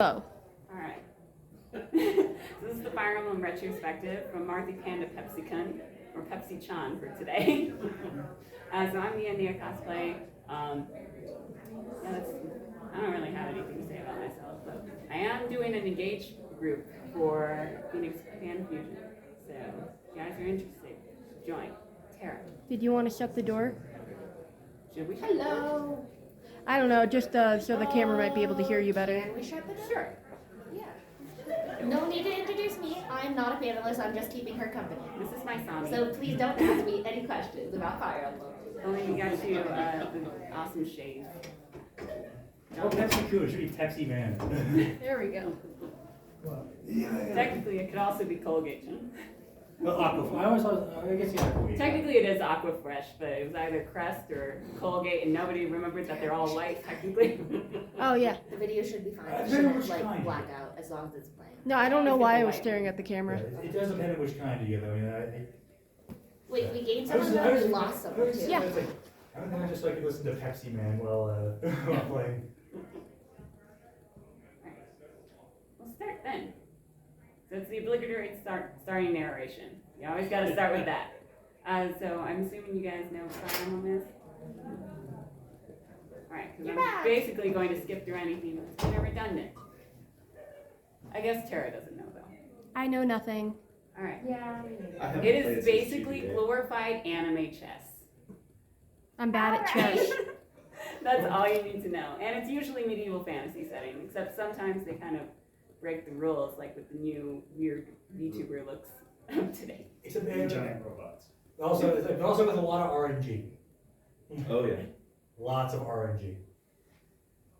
Oh. Alright. This is the Fire Emblem retrospective from Martha Panda pepsi-chan, or pepsi-chan for today. So I'm the India cosplay. I don't really have anything to say about myself, but I am doing an engaged group for Phoenix Fan Fusion. So if you guys are interested, join. Tara. Did you want to shut the door? Should we? Hello. I don't know, just so the camera might be able to hear you better. Can we shut the door? Sure. Yeah. No need to introduce me. I'm not a panelist. I'm just keeping her company. This is my Sami. So please don't ask me any questions about Fire Emblem. Only we got you the awesome shade. Oh, Pepsi cool. It should be Pepsi Man. There we go. Technically, it could also be Colgate-chan. Well, I guess yeah, Aqua. Technically, it is Aqua Fresh, but it was either Crest or Colgate, and nobody remembered that they're all white, technically. Oh, yeah. The video should be fine. It Depending shouldn't which like kind. black out as long as it's playing. No, I don't know why I was staring at the camera. It does depend on which kind you get. I mean, Wait, we gained some of them, we lost some too. Yeah. I don't think I just like to listen to Pepsi Man while playing. We'll start then. So it's the obligatory starting narration. You always got to start with that. So I'm assuming you guys know what Fire Emblem is? Alright, because I'm basically going to skip through anything that's kind of redundant. I guess Tara doesn't know though. I know nothing. Alright. Yeah. It is basically glorified anime chess. I'm bad at chess. That's all you need to know. And it's usually medieval fantasy setting, except sometimes they kind of break the rules, like with the new weird VTuber looks of today. It's a big giant robots. Also with a lot of RNG. Oh yeah. Lots of RNG.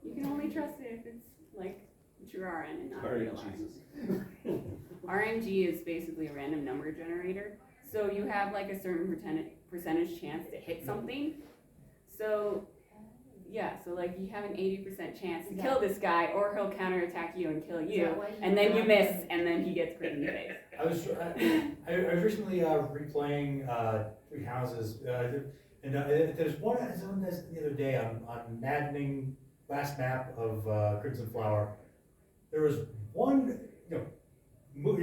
You can only trust it if it's like true RN and not Alright, real Jesus. RN. RNG is basically a random number generator. So you have like a certain percentage chance to hit something. So yeah, so like you have an 80% chance to kill this guy, or he'll counterattack you and kill you, and then you miss, and then he gets crit in the face. I was recently replaying Three Houses, and there's one the other day on maddening last map of Crimson Flower. There was one Mook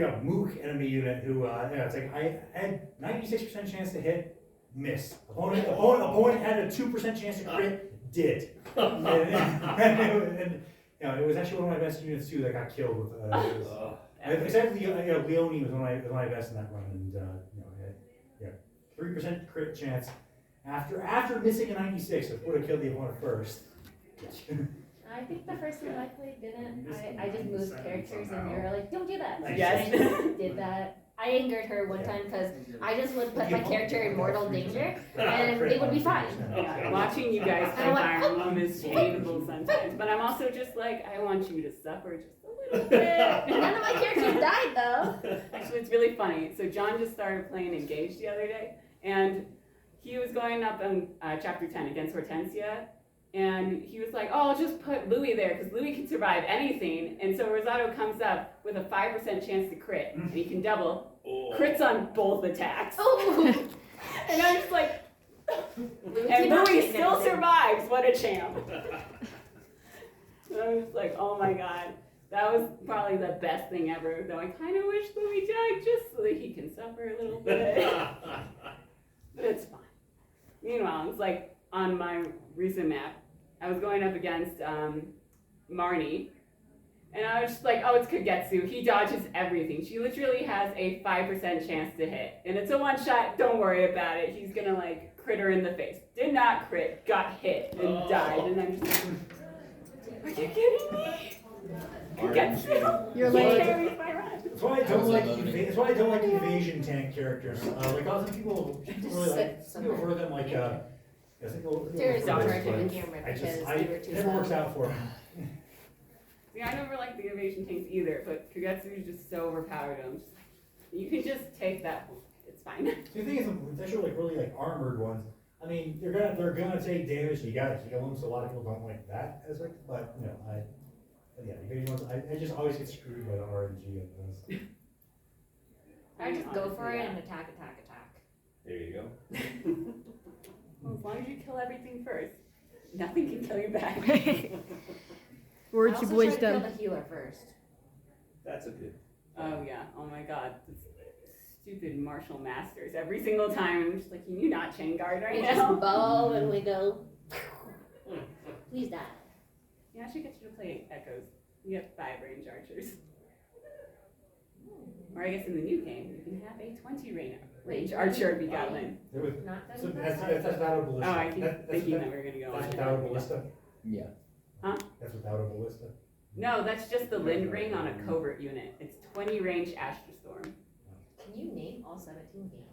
enemy unit who it's like I had 96% chance to hit, miss. Opponent had a 2% chance to crit. Did. and it was actually one of my best units too that got killed with. Except Leone was one of my best in that run, and 3% crit chance after missing a 96, it would have killed the opponent first. I think the first one I played didn't. I just moved characters and they were like, don't do that. Yes. I just did that. I angered her one time because I just would put my character in mortal danger and it would be fine. Yeah, watching you guys play Fire Emblem is painful sometimes, but I'm also just like, I want you to suffer just a little bit. None of my characters died though. Actually, it's really funny. So John just started playing Engaged the other day, and he was going up on chapter 10 against Hortensia, and he was like, oh, I'll just put Louis there, because Louis can survive anything. And so Rosato comes up with a 5% chance to crit, and he can double. Crits on both attacks. Oh. And I'm just like, and Louis still survives. What a champ. And I was like, oh my god. That was probably the best thing ever, though I kind of wish Louis died just so that he can suffer a little bit. But it's fine. Meanwhile, it's like on my recent map, I was going up against Marnie, and I was just like, oh, it's Kagetsu. He dodges everything. She literally has a 5% chance to hit. And it's a one-shot. Don't worry about it. He's going to, like, crit her in the face. Did not crit. Got hit and died. And I'm just like, are you kidding me? Kagetsu? You're He late. carries my run. That's why I don't like evasion tank characters. Like often people really like refer them like Tara's not charging the camera because they were too it never works slow. out for me. See, I never liked the evasion tanks either, but Kagetsu is just so overpowered. I'm just like, you can just take that. It's fine. The thing is, especially like really like armored ones. I mean, they're gonna take damage. You gotta heal them. So a lot of people don't like that as like, but evasion ones. I just always get screwed by the RNG of those. I just go for it and attack. There you go. Well, as long as you kill everything first, nothing can kill you back. Words I of also tried to wisdom. kill the healer first. That's a good. Oh yeah. Oh my god. Stupid martial masters. Every single time, I'm just like, can you not chain guard right We now? just bow and we go. Please die. Yeah, I should get you to play Echoes. You get 5 range archers. Or I guess in the new game, you can have a 20 range archer be goblin. Not So done that's without a ballista. Oh, I keep That's thinking without- that we're gonna go on. That's it. without a ballista? Yeah. That's without a ballista? No, that's just the Lind Ring on a covert unit. It's 20 range Astra Storm. Can you name all 17 games?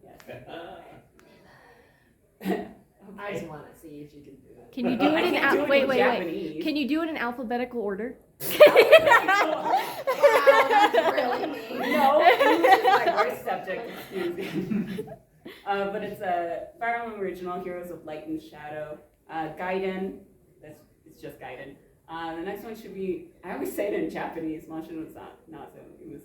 Yes. I just want to see if you can do it. Can you do I it in can't do it wait, in wait, wait. Japanese. Can you do it in alphabetical order? Wow, that's really mean. No, English is my worst subject, excuse me. But it's a Fire Emblem original, Heroes of Light and Shadow. Gaiden, it's just Gaiden. The next one should be, I always say it in Japanese, Monshin was not so, it was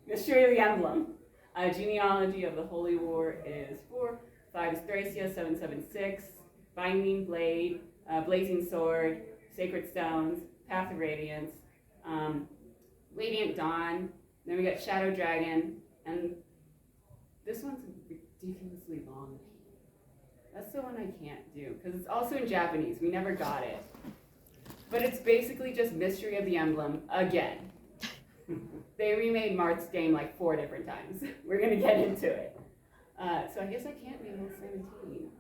Mystery of the Emblem. Genealogy of the Holy War is 4, 5 is Thracia, 776, Binding Blade, Blazing Sword, Sacred Stones, Path of Radiance, Radiant Dawn, then we got Shadow Dragon, and this one's ridiculously long. That's the one I can't do, because it's also in Japanese, we never got it. But it's basically just Mystery of the Emblem again. They remade Marth's game like 4 different times. We're gonna get into it. So I guess I can't name all 17.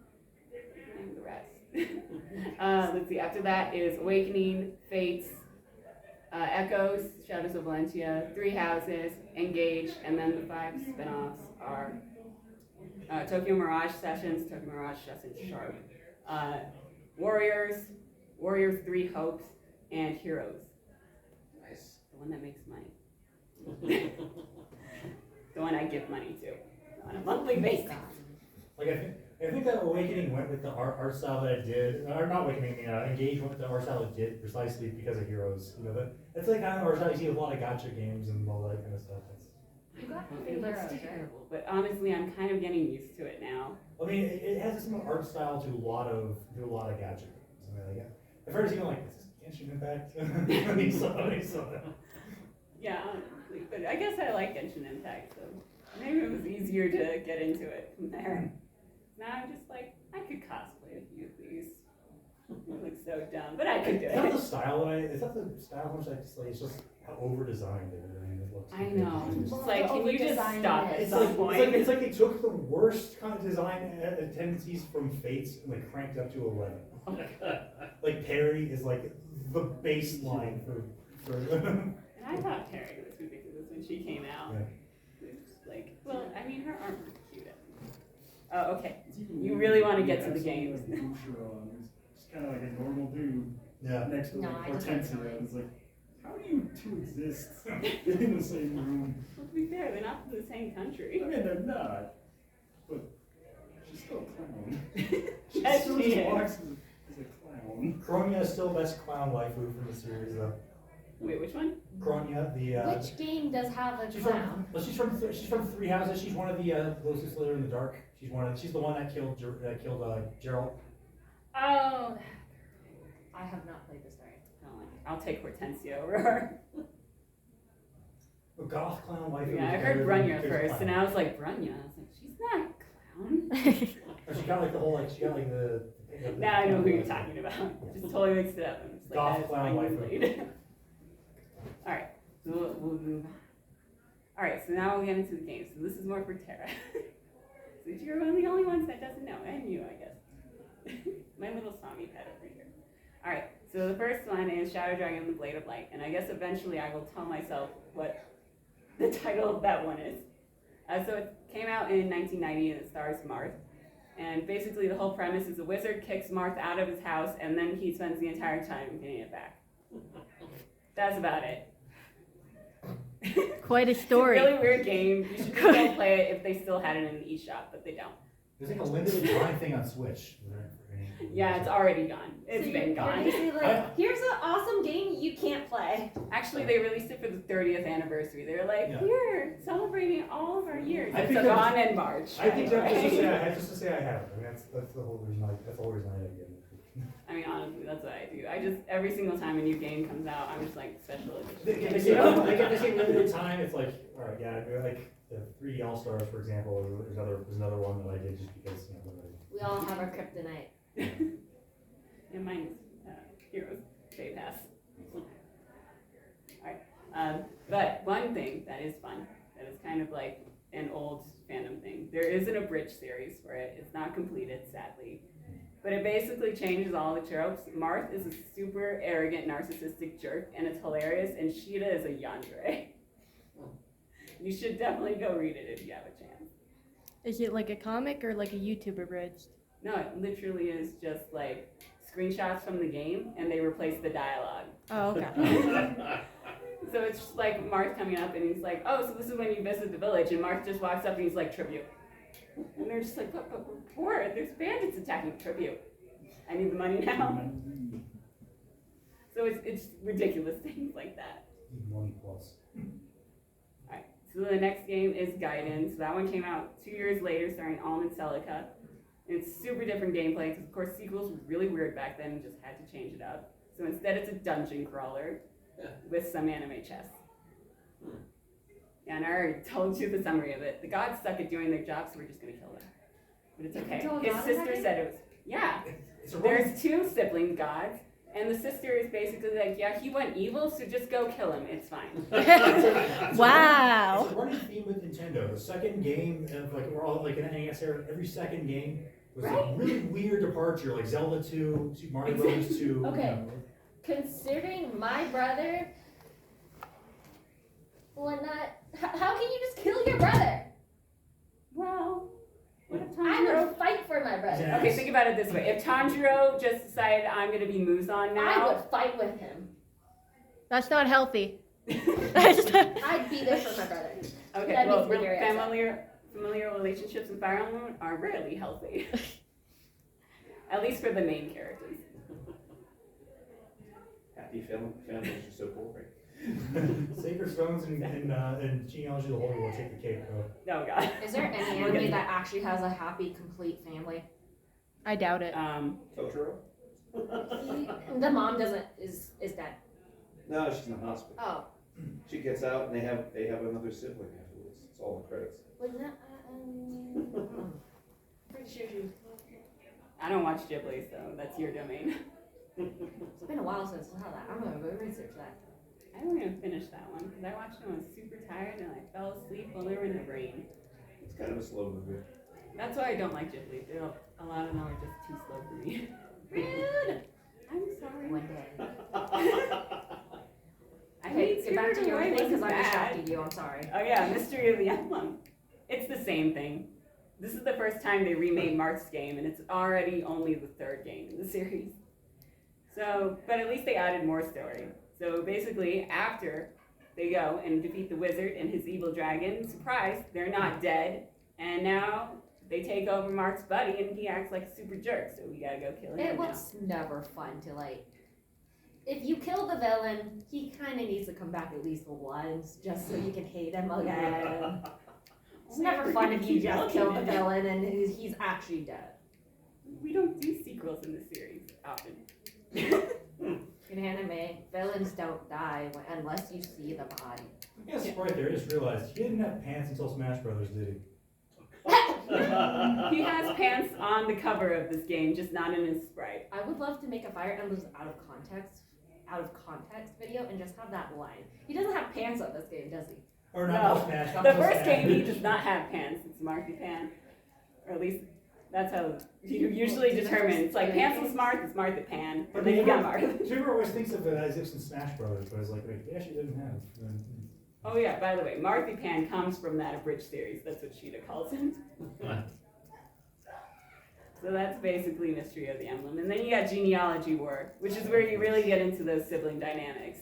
Name the rest. Let's see, after that is Awakening, Fates, Echoes, Shadows of Valentia, 3 Houses, Engage, and then the 5 spin-offs are Tokyo Mirage Sessions, Sharp, Warriors, Warriors 3 Hopes, and Heroes. Nice. The one that makes money. The one I give money to on a monthly basis. Like I think that Awakening went with the art style that it did, or not Awakening, Engage went with the art style it did precisely because of Heroes. You know, that's like kind of art style you see with a lot of gacha games and all that kind of stuff. You got It looks terrible, but honestly, I'm kind of getting used to it now. I mean, it has a similar art style to a lot of gacha games. I mean, like, I've heard it like, is this Genshin Impact? I mean, so. Yeah, honestly, but I guess I like Genshin Impact, so maybe it was easier to get into it from there. Now I'm just like, I could cosplay a few of these. It looks so dumb, but I could do It's not it. the style, it's not the style much I just like, it's just how over-designed everything looks. I know. It's Just like, can you just Overdesign stop it. at It's some like, point? it's like they took the worst kind of design tendencies from Fates and like cranked up to 11. Like Perry is like the baseline for And I thought Terry was ridiculous when she came out. Yeah. It was like, well, I mean, her armor was cute. Oh, okay. You really want to get to the games. It's kind of like a normal dude yeah. next to No, like I just Hortensia. like It's like, how do you two exist in the same room? Well, to be fair, they're not from the same I country. mean, they're not, but she's still a clown. Yes, still she just is. walks as a clown. Kronia is still best clown waifu from the series though. Wait, which one? Kronia, the Which game does have a she's clown? she's from 3 Houses. She's one of the closest Slayer in the Dark. She's the one that killed Gerald. Oh, I have not played this story. I don't like it. I'll take Hortensia over her. A goth clown waifu. Yeah, I is heard better than Brunya Fierce first, Clown. and I was like, Brunya? I was like, she's not a clown. She got like the whole like she got like the. Now I know who you're talking about. Just totally mixed it up. I'm just like, Goth that is clown my waifu. lead. Alright, so we'll move on. Alright, so now we'll get into the game. So this is more for Tara. So you're one of the only ones that doesn't know, and you, I guess. My little Swami pet over here. Alright, so the first one is Shadow Dragon, the Blade of Light, and I guess eventually I will tell myself what the title of that one is. So it came out in 1990 and it stars Marth. And basically the whole premise is a wizard kicks Marth out of his house and then he spends the entire time getting it back. That's about it. Quite a It's a story. really weird game. You should still play it if they still had it in the eShop, but they don't. There's like a limited time thing on Switch. Yeah, it's already gone. It's So been you're gone. basically like, here's an awesome game you can't play. Actually, they released it for the 30th anniversary. They were like, Yeah. here, celebrating all of our years. I It's think that's- gone in March. I think right? just to say I have it. I mean, that's the whole reason. That's the whole reason I didn't get it. I I mean, honestly, that's what I do. I just, every single time a new game comes out, I'm just like, special They edition. get the same limited time. It's like, all right, yeah, like the 3 All-Stars, for example. There's another one that I did just because, you know, We all have our kryptonite. And mine's Heroes Day Pass. Alright, but one thing that is fun, that is kind of like an old fandom thing, there is an abridged series for it. It's not completed, sadly. But it basically changes all the tropes. Marth is a super arrogant, narcissistic jerk, and it's hilarious, and Sheeta is a yandere. You should definitely go read it if you have a chance. Is it like a comic or like a YouTube abridged? No, it literally is just like screenshots from the game, and they replace the dialogue. Oh, okay. So it's just like Marth coming up, and he's like, oh, so this is when you visit the village, and Marth just walks up and he's like, tribute. And they're just like, but we're poor, there's bandits attacking, tribute. I need the money now. So it's ridiculous things like that. money plus. Alright, so the next game is Gaiden. So that one came out 2 years later, starring Almond Celica. And it's super different gameplay, because of course sequels were really weird back then and just had to change it up. So instead it's a dungeon crawler with some anime chess. Yeah, and I already told you the summary of it. The gods suck at doing their job, so we're just gonna kill them. But it's okay. Control His god sister attacking? said it was, yeah. It's a running, There's 2 sibling gods, and the sister is basically like, yeah, he went evil, so just go kill him, it's fine. Wow. It's a running theme with Nintendo. The second game of like we're all like in NES era, every second game was Right. a really weird departure, like Zelda 2, Super Mario Bros. 2. Okay. You know. Considering my brother would not. How can you just kill your brother? Well, what if I Tanjiro... would fight for my brother. Yeah. Okay, think about it this way. If Tanjiro just decided, I'm gonna be Muzan I now... would fight with him. That's not healthy. I'd be there for my brother. Okay, That well, makes me very upset. familiar relationships in Fire Emblem are rarely healthy. At least for the main characters. Happy families are so boring. Sacred Stones and genealogy of the Holy War take the cake, bro. Oh god. Is there any We'll get anime to that actually has a happy, complete family? I doubt it. Totoro? The mom doesn't is dead. No, she's in the hospital. Oh, She gets out and they have another sibling afterwards. It's all in the credits. wasn't that? Pretty sure she was. I don't watch Ghibli, so that's your domain. It's been a while since I saw that. I'm gonna go research that. I don't even finish that one because I watched it when I was super tired and I fell asleep while they were in the rain. It's kind of a slow movie. That's why I don't like Ghibli. A lot of them are just too slow for me. Rude! I'm sorry. One day. I Okay, mean, get back to Spirited your Away thing because wasn't I bad. distracted you. I'm sorry. Oh yeah, Mystery of the Emblem. It's the same thing. This is the first time they remade Marth's game, and it's already only the 3rd game in the series. So, but at least they added more story. So basically, after they go and defeat the wizard and his evil dragon, surprise, they're not dead, and now they take over Marth's buddy, and he acts like a super jerk, so we gotta go kill him It now. was never fun to like. If you kill the villain, he kind of needs to come back at least once, just so you can hate him again. It's never fun if you just kill the villain and he's actually dead. We don't do sequels in the series often. In anime, villains don't die unless you see the body. Yes, right there. I just realized he didn't have pants until Smash Brothers, did he? He has pants on the cover of this game, just not in his sprite. I would love to make a Fire Emblem's out of context video and just have that line. He doesn't have pants on this game, does he? Or No. not Smash. not The till first Smash. game, he does not have pants. It's Marthy Pan. Or at least, that's how you usually determine. It's like pantsless Marth, it's Martha Pan. And then you got Marth. Trevor always thinks of it as if it's in Smash Brothers, but it's like, wait, they actually didn't have. Oh yeah, by the way, Marthy Pan comes from that abridged series. That's what Sheeta calls him. So that's basically Mystery of the Emblem. And then you got Genealogy War, which is where you really get into those sibling dynamics.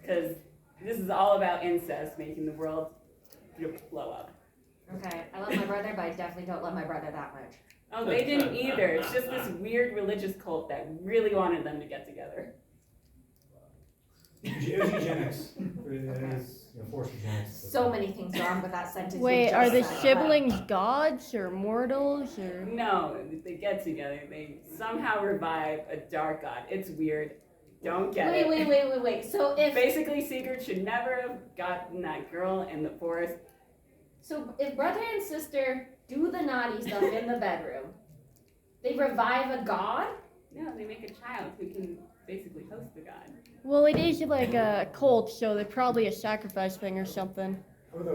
Because this is all about incest, making the world blow up. Okay, I love my brother, but I definitely don't love my brother that much. Oh, they didn't either. It's just this weird religious cult that really wanted them to get together. It was eugenics. It is, forced eugenics. So many things wrong with that sentence. you Wait, just are the said. siblings gods or mortals or? No, they get together. They somehow revive a dark god. It's weird. Don't get it. Wait. So if Basically, Sigurd should never have gotten that girl in the forest. brother and sister do the naughty stuff in the bedroom, they revive a god. No, they make a child who can basically host the god. Well, it is like a cult, so they're probably a sacrifice thing or something. All the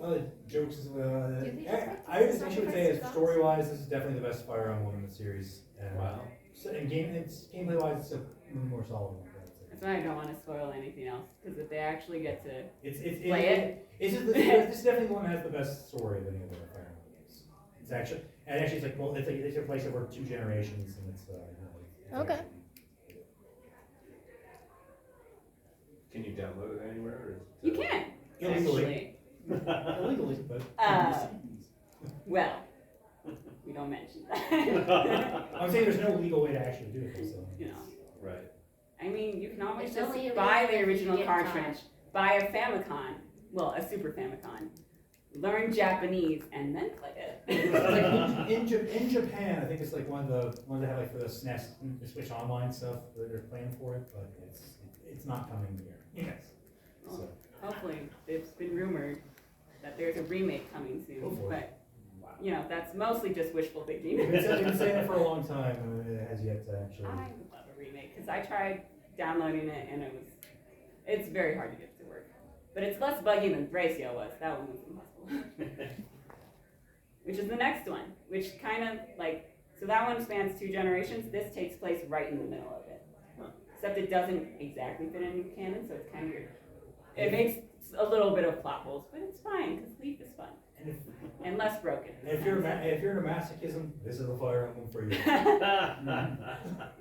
other jokes is, you think it's I like just actually would say, sacrifice is gods? story-wise, this is definitely the best Fire Emblem in the series. Wow. So, and gameplay-wise, it's a more solid one. I would say. That's why I don't want to spoil anything else, because if they actually get to It's play it, this is definitely the one that has the best story of any of the Fire Emblem games. It's actually it's like it takes place over 2 generations, and it's Okay. actually- Can you download it anywhere? Or is it, you can Illegally. actually. Illegally, but Well, we don't mention that. I'm saying there's no legal way to actually do it. So. You know, right. I mean, you can always It's just only buy illegal the if you original get cartridge, caught. buy a Famicom, well, a Super Famicom, learn Japanese, and then play it. Like in Japan, I think it's like one of the ones they have like for the SNES, the Switch Online stuff that they're playing for it, but it's not coming here. Yes. So, Hopefully, it's been rumored that there's a remake coming soon, Hopefully. but that's mostly just wishful thinking. they've been saying it for a long time, and it has yet to actually. I would love a remake because I tried downloading it and it's very hard to get to work. But it's less buggy than Bracio was. That one was impossible. Which is the next one, which kind of so that one spans 2 generations. This takes place right in the middle of it. Except it doesn't exactly fit in canon, so it's kind of weird. It makes a little bit of plot holes, but it's fine because Leaf is fun and less broken. If you're into masochism, this is the Fire Emblem for you.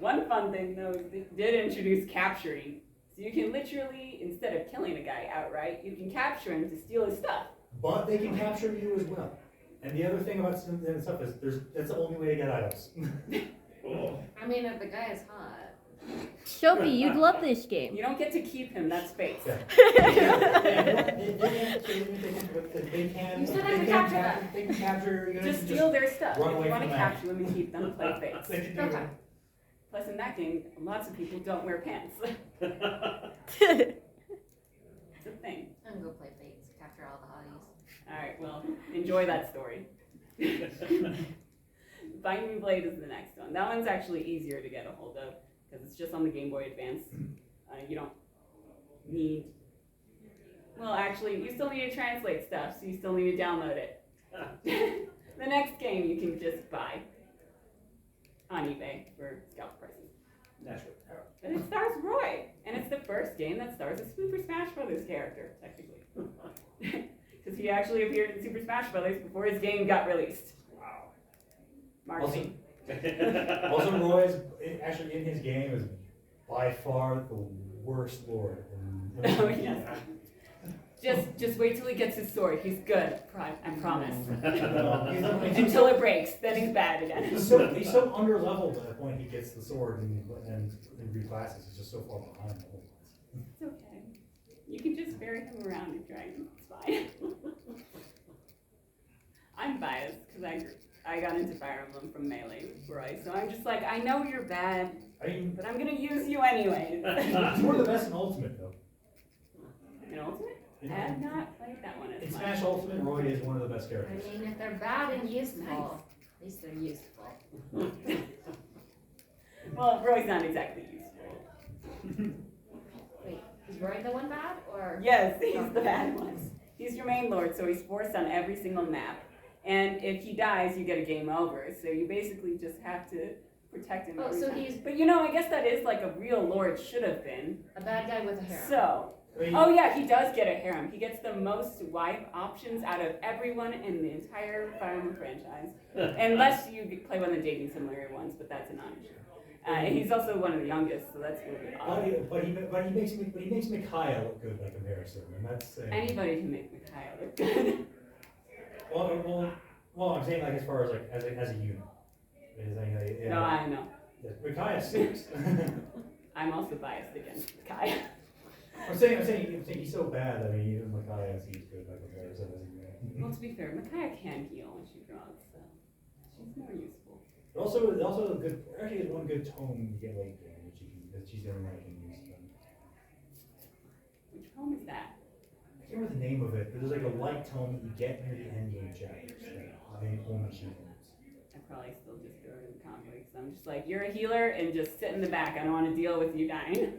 One fun thing though is they did introduce capturing. So you can literally, instead of killing a guy outright, you can capture him to steal his stuff. But they can capture you as well. And the other thing about some stuff is that's the only way to get items. Cool. I mean, if the guy is hot. Sophie, you'd love this game. You don't get to keep him, that's space. Yeah. They can. You said I could capture them. They can capture. You know, Just you steal their stuff. run If away you want to from that. capture them and keep them, play They face. can do Okay. it. Plus in that game, lots of people don't wear pants. It's a thing. I'm gonna go play Fates, capture all the hotties. Alright, well, enjoy that story. Binding Blade is the next one. That one's actually easier to get a hold of because it's just on the Game Boy Advance. You don't need. Well, actually, you still need to translate stuff, so you still need to download it. The next game you can just buy on eBay for scalp prices. Naturally. But it stars Roy, and it's the first game that stars a Super Smash Brothers character, technically. Because he actually appeared in Super Smash Brothers before his game got released. Wow. Marketing. Also, Roy is actually in his game is by far the worst lord. Oh, yes. Just wait till he gets his sword. He's good, I promise. Until it breaks, then he's bad again. He's so underleveled by the point he gets the sword and reclasses. He's just so far behind the whole place. It's okay. You can just ferry him around and drag him. It's fine. I'm biased because I got into Fire Emblem from Melee with Roy, so I'm just like, I know you're bad, I mean, but I'm gonna use you anyway. he's one of the best in Ultimate though. In Ultimate? I have not played that one In as much. Smash Ultimate, Roy is one of the best I characters. mean, if they're bad and useful, Nice. at least they're useful. Well, Roy's not exactly useful. Wait, is Roy the one bad or? Yes, he's the bad one. He's your main lord, so he's forced on every single map. And if he dies, you get a game over. So you basically just have to protect him. Oh, every so time. he's- But I guess that is like a real lord should have been. A bad guy with a harem. So, I mean, oh yeah, he does get a harem. He gets the most wife options out of everyone in the entire Fire Emblem franchise. Unless you play one of the dating simulator ones, but that's a non-issue. And he's also one of the youngest, so that's a little bit odd. but he makes Micaiah look good by comparison, and that's saying. Anybody can make Micaiah look good. Well, I'm saying like as far as like as a unit. No, I know. Micaiah stinks. I'm also biased against Kai. I'm saying he's so bad. I mean, even Micaiah seems good by comparison. Well, to be fair, Micaiah can heal when she drugs, so she's more useful. Also a good. Actually, has one good tome you get late game, that she's the only one I can use. Which poem is that? I can't remember the name of it, but there's like a light tome that you get near the end game chapters. I mean, only she knows. I probably still just throw it in the conflict, so I'm just like, you're a healer and just sit in the back. I don't want to deal with you dying.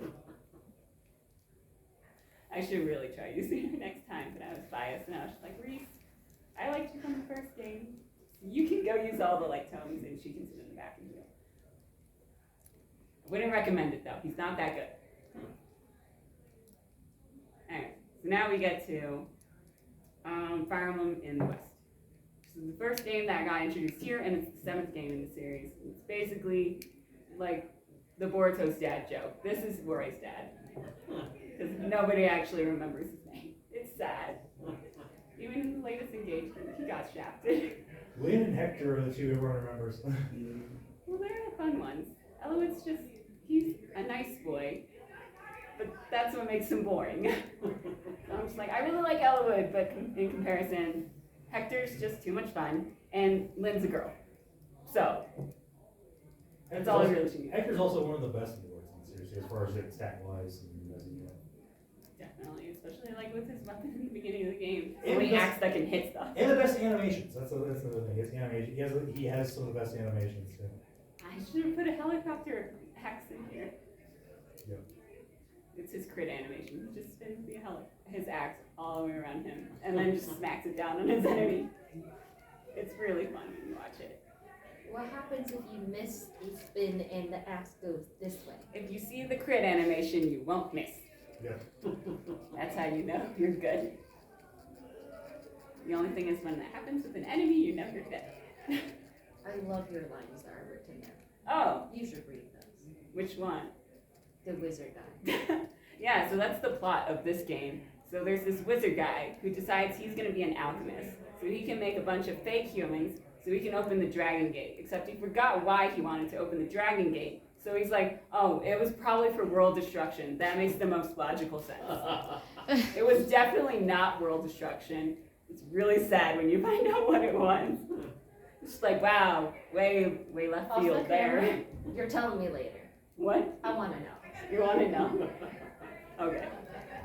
I should really try using her next time, but I was biased and I was just like, Reese, I liked you from the first game. You can go use all the light tomes and she can sit in the back and heal. I wouldn't recommend it though. He's not that good. Alright, so now we get to Fire Emblem in the West. This is the first game that got introduced here, and it's the 7th game in the series. It's basically like the Boruto's dad joke. This is Roy's dad. Because nobody actually remembers his name. It's sad. Even in the latest engagement, he got shafted. Lynn and Hector are the two everyone remembers. Well, they're the fun ones. Eloit's just, he's a nice boy, but that's what makes him boring. So I'm just like, I really like Eloit, but in comparison, Hector's just too much fun, and Lynn's a girl. So, that's all I really should do. Hector's also one of the best lords in the series, as far as like stat-wise and Definitely, especially like with his weapon in the beginning of the game. And Only the axe that can hit stuff. And the best animations. That's the other thing. His animation. He has some of the best animations too. I should have put a helicopter hex in here. Yep. It's his crit animation. He just spins his axe all the way around him and then just smacks it down on his enemy. It's really fun when you watch it. What happens if you miss a spin and the axe goes this way? If you see the crit animation, you won't miss. Yep. That's how you know you're good. The only thing is when that happens with an enemy, you know you're dead. I love your lines that are written there. Oh, You should read those. which one? The wizard guy. Yeah, so that's the plot of this game. So there's this wizard guy who decides he's going to be an alchemist. So he can make a bunch of fake humans so he can open the dragon gate. Except he forgot why he wanted to open the dragon gate. So he's like, oh, it was probably for world destruction. That makes the most logical sense. It was definitely not world destruction. It's really sad when you find out what it was. It's just like, wow, way left Off field the there. camera. You're telling me later. What? I want to know. You want to know? Okay.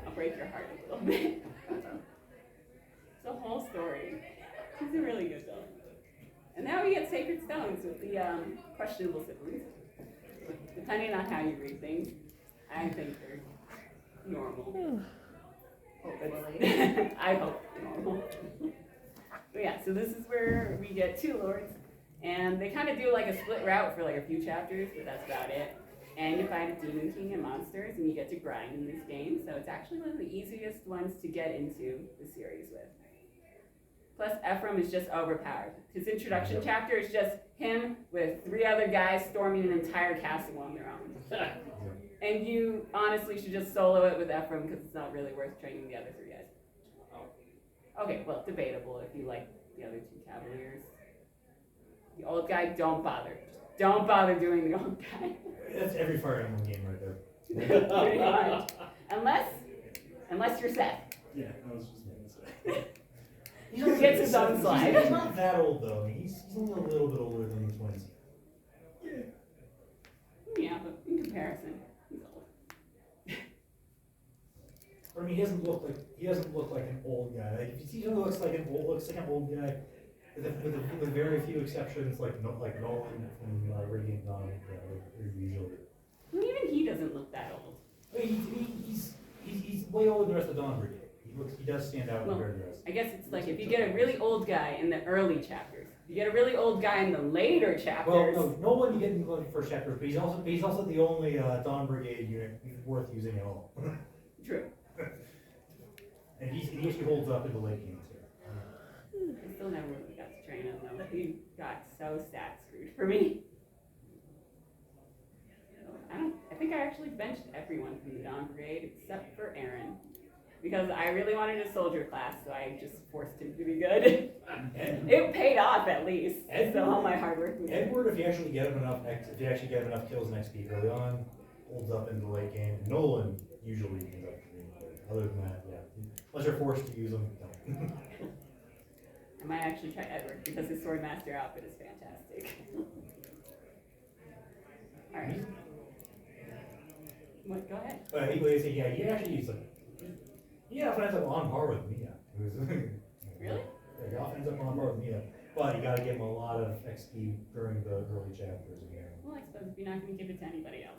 I'll break your heart a little bit. It's a whole story. She's a really good villain. And now we get Sacred Stones with the questionable siblings. Depending on how you read things, I think they're normal. Hopefully. I hope normal. But yeah, so this is where we get 2 lords, and they kind of do like a split route for like a few chapters, but that's about it. And you find a demon king and monsters, and you get to grind in this game, so it's actually one of the easiest ones to get into the series with. Plus, Ephraim is just overpowered. His introduction chapter is just him with 3 other guys storming an entire castle on their own. And you honestly should just solo it with Ephraim because it's not really worth training the other 3 guys. Okay, well, debatable if you like the other 2 cavaliers. The old guy, don't bother. Just don't bother doing the old guy. That's every Fire Emblem game right there. Pretty much. Unless you're Seth. Yeah, I was just gonna say. He gets his own slide. He's not that old though. I mean, he's only a little bit older than the twins. Yeah, but in comparison, he's old. I mean, he doesn't look like an old guy. Like if you see him looks like an old guy, with very few exceptions, like Nolan from Radiant Dawn, usually. Well, even he doesn't look that old. I mean, he's way older than the rest of Dawn Brigade. He does stand out Well, compared to the rest. I guess it's like if you get a really old guy in the early chapters, you get a really old guy in the later chapters. Well, no one you get in the first chapter, but he's also the only Dawn Brigade unit worth using at all. True. And he actually holds up in the late game too. I still never really got to train him though. He got so stat screwed for me. I think I actually benched everyone from the Dawn Brigade except for Aaron. Because I really wanted a soldier class, so I just forced him to be good. It paid off at least. So all my hard work. Edward, if you actually get him enough kills and XP early on, holds up in the late game. And Nolan usually ends up being good. Other than that, yeah. Unless you're forced to use them, don't. I might actually try Edward because his Swordmaster outfit is fantastic. Alright. What? Go ahead. He actually is like, he often ends up on par with Mia. Really? Yeah, he often ends up on par with Mia. But you gotta give him a lot of XP during the early chapters again. Well, I suppose if you're not going to give it to anybody else.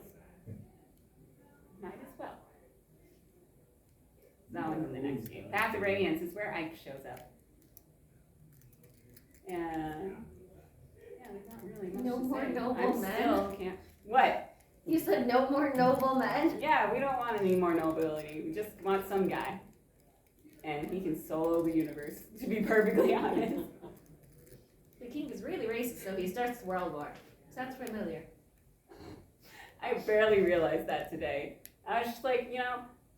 Might as well. That one's in the next game. Path of Radiance is where Ike shows up. And yeah, there's not really much No to more say. noble I men? still can't. What? You said no more noble men? Yeah, we don't want any more nobility. We just want some guy. And he can solo the universe, to be perfectly honest. The king is really racist, so he starts the world war. Sounds familiar. I barely realized that today. I was just like,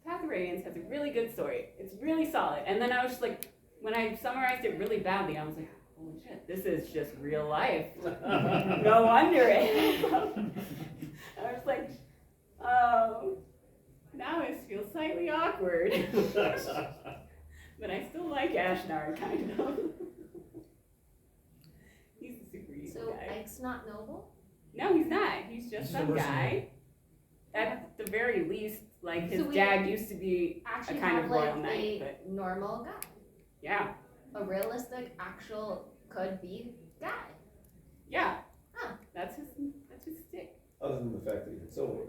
Path of Radiance has a really good story. It's really solid. And then I was just like, when I summarized it really badly, I was like, holy shit, this is just real life. No wonder it. I was like, oh, now it feels slightly awkward. But I still like Ashnard, kind of. He's a super evil So guy. Ike's not noble? No, he's not. He's just He's some a mercenary. guy. At the very least, like his So we dad used to be Actually a kind have of like royal knight, a but normal guy. yeah, A realistic, actual, could be guy. yeah. Huh. That's his stick. Other than the fact that he can solo.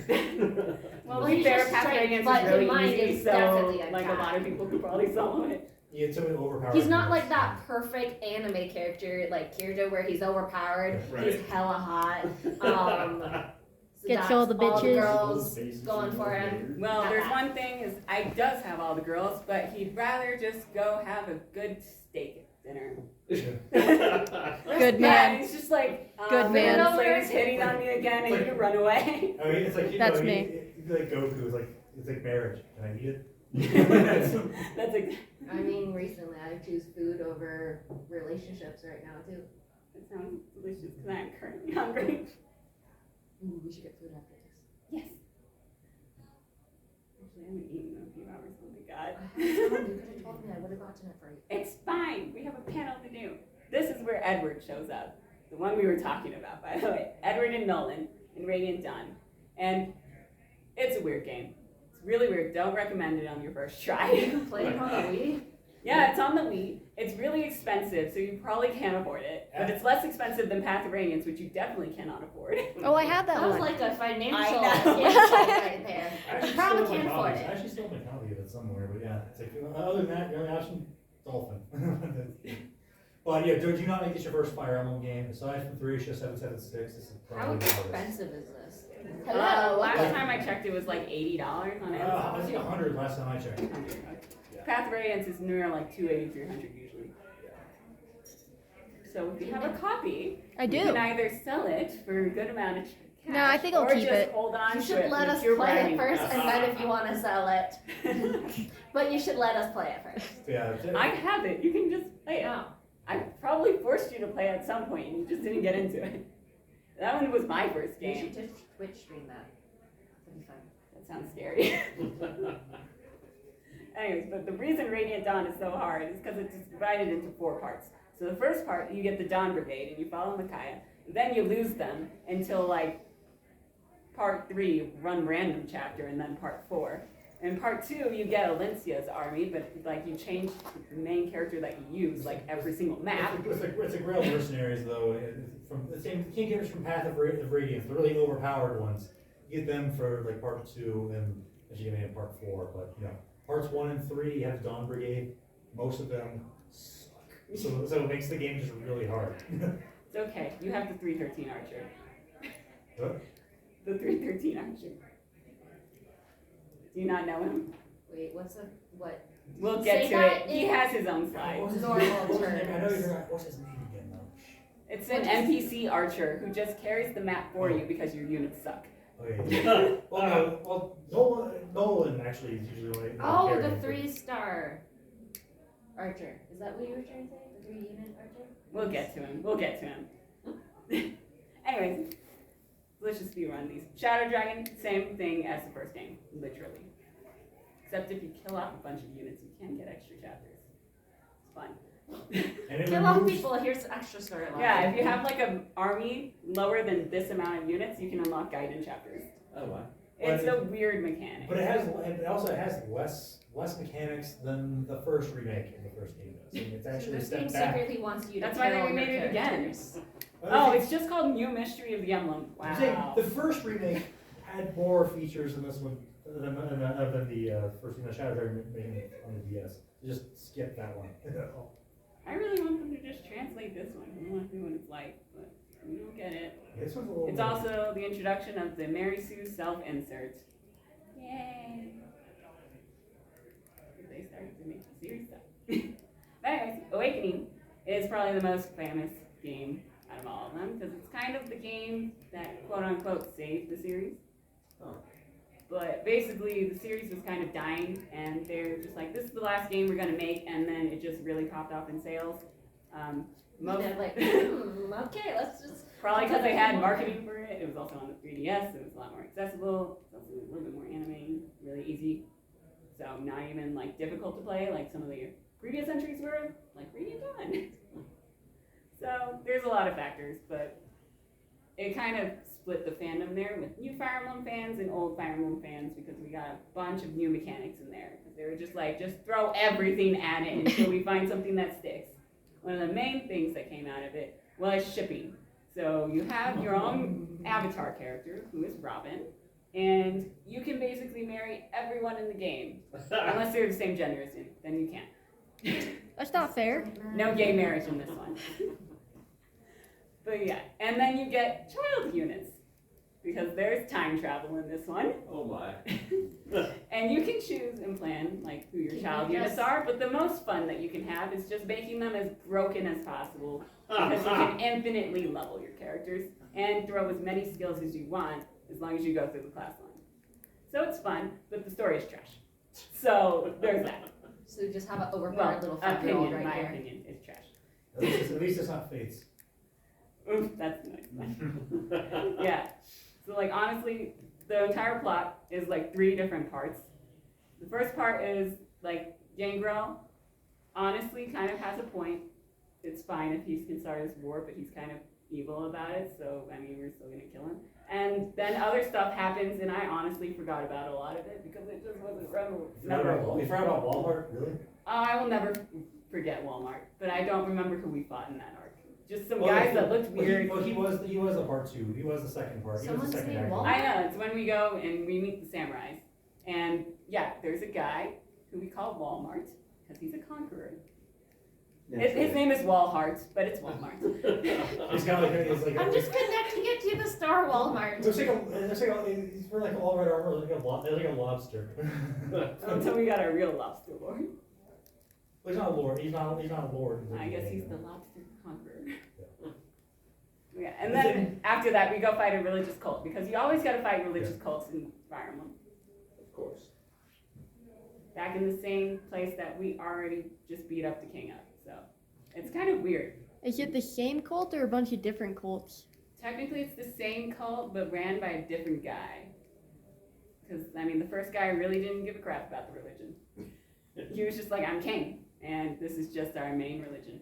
Well, Well, to be he's fair, just Path of straight, Radiance but is really in mind easy, is so definitely a like a lot of guy. people could probably solo it. Yeah, it's so overpowered. He's not like that perfect anime character like Kirito where he's overpowered, Right. he's hella hot. Gets so all the that's bitches. girls going for him. Well, Not there's that. one thing is Ike does have all the girls, but he'd rather just go have a good steak at dinner. Good Yeah, man. and he's just like, Good man. this lady's hitting on me again, and you run away. I mean, it's like, That's he, me. He's like Goku, it's like marriage. Can I eat it? That's I mean, recently I choose food over relationships right now too. That sounds delicious because I am currently hungry. Ooh, we should get food after this. Yes. Actually, I haven't eaten in a few hours. Oh my god. You could have told me, I would have gotten it for you. It's fine. We have a panel to do. This is where Edward shows up. The one we were talking about, by the way. Edward and Nolan in Radiant Dawn. And it's a weird game. It's really weird. Don't recommend it on your first try. Play it on the Wii? Yeah, it's on the Wii. It's really expensive, so you probably can't afford it. But it's less expensive than Path of Radiance, which you definitely cannot afford. Oh, I have that That was one. like a financial I know. insight right there. I actually Probably still have can't my afford copies. I it. actually still have my copy of it somewhere, but yeah, it's like, other than that, your only option, Dolphin. But yeah, do not make this your first Fire Emblem game. Aside from 3, 776, this is How probably the hardest. expensive is this? Last time I checked, it was like $80 on I Amazon. think 100 last time I checked. Path of Radiance is near like 280, 300 usually. So if you have a copy, I you do. can either sell it for a good amount of cash, No, I think I'll or keep just it. hold on You to should it. let with us your play it bragging first, rights. and then if you want to sell it. But you should let us play it first. Yeah, I have it. You can just play it. Oh. I probably forced you to play it at some point, and you just didn't get into it. That one was my first You game. should Twitch stream that. That'd be fun. That sounds scary. Anyways, but the reason Radiant Dawn is so hard is because it's divided into 4 parts. So the first part, you get the Dawn Brigade, and you follow Micaiah. Then you lose them until like part 3, you run random chapter, and then part 4. In part 2, you get Alencia's army, but like you change the main character that you use like every single map. It's a Grail mercenaries though, from the same king characters from Path of Radiance, the really overpowered ones. You get them for like part 2 and as you get in part 4, but you know, parts 1 and 3 you have Dawn Brigade. Most of them suck, so it makes the game just really hard. It's okay. You have the 313 archer. What? The 313 archer. Do you not know him? Wait, what? We'll get Say to that it. He in has his own slides. normal I know terms. you're right. What's his name again though? It's an NPC archer who just carries the map for you because your units suck. Okay. Well, Nolan actually is usually like. Oh, the 3-star archer. Is that what you were trying to say? The 3-unit archer? We'll get to him. Anyways, let's just speedrun these. Shadow Dragon, same thing as the first game, literally. Except if you kill off a bunch of units, you can get extra chapters. It's fun. And it Kill off removes- people, here's extra storyline. Yeah, if you have like an army lower than this amount of units, you can unlock Gaiden chapters. Oh, wow. It's But a weird mechanic. But it also has less mechanics than the first remake of the first game does. I mean, it's So actually a this game step back. secretly wants you to That's why they kill your remade it again. characters. Oh, it's just called New Mystery of the Emblem. I'm saying Wow. the first remake had more features than this one, than the first, Shadow Dragon making on the DS. Just skip that one. I really want them to just translate this one. I want to see what it's like, but we don't get it. This one's a little. It's also the introduction of the Mary Sue self-insert. Yay! They started to make the series stuff. But anyways, Awakening is probably the most famous game out of all of them because it's kind of the game that quote-unquote saved the series. Oh. But basically, the series was kind of dying, and they're just like, this is the last game we're going to make, and then it just really popped off in sales. They're like, okay, let's just. Probably because they had marketing for it. It was also on the 3DS. It was a lot more accessible. It's also a little bit more anime, really easy. So not even like difficult to play like some of the previous entries were, like reading done. So there's a lot of factors, but it kind of split the fandom there with new Fire Emblem fans and old Fire Emblem fans because we got a bunch of new mechanics in there. Because they were just like, just throw everything at it until we find something that sticks. One of the main things that came out of it was shipping. So you have your own avatar character, who is Robin, and you can basically marry everyone in the game. Unless they're the same gender as you, then you can't. That's not fair. No gay marriage in this one. But yeah, and then you get child units, because there's time travel in this one. Oh, my. And you can choose and plan like who your Can child you units just- are, but the most fun that you can have is just making them as broken as possible, because you can infinitely level your characters and throw as many skills as you want as long as you go through the class line. So it's fun, but the story is trash. So there's that. So you just have an overpowered Well, little 5-year-old opinion, right my here. opinion is trash. At least it's not Fates. Oof, that's nice. Yeah. So like honestly, the entire plot is like 3 different parts. The first part is like Gangrel honestly kind of has a point. It's fine if he can start his war, but he's kind of evil about it, so I mean we're still gonna kill him. And then other stuff happens and I honestly forgot about a lot of it because it just wasn't memorable. You forgot about Walmart, really? I will never forget Walmart, but I don't remember who we fought in that arc. Just some Well, guys that looked weird. He was the part 2. He was the second part. He was Someone's the second named actor. Walmart? I know, it's when we go and we meet the samurais. And yeah, there's a guy who we call Walmart, because he's a conqueror. His name is Walhart, but it's Walmart. He's kind of like, he's like I'm just connecting it to the Star Walmart. He's wearing like all red armor, like a lobster. Until we got our real lobster lord. Well, he's not a lord. He's not a lord. I guess he's the lobster conqueror. Yeah, and then after that we go fight a religious cult, because you always gotta fight religious cults in Fire Emblem. Of course. Back in the same place that we already just beat up the king up, so it's kind of weird. Is it the same cult or a bunch of different cults? Technically it's the same cult, but ran by a different guy. Because, I mean, the first guy really didn't give a crap about the religion. He was just like, I'm king, and this is just our main religion.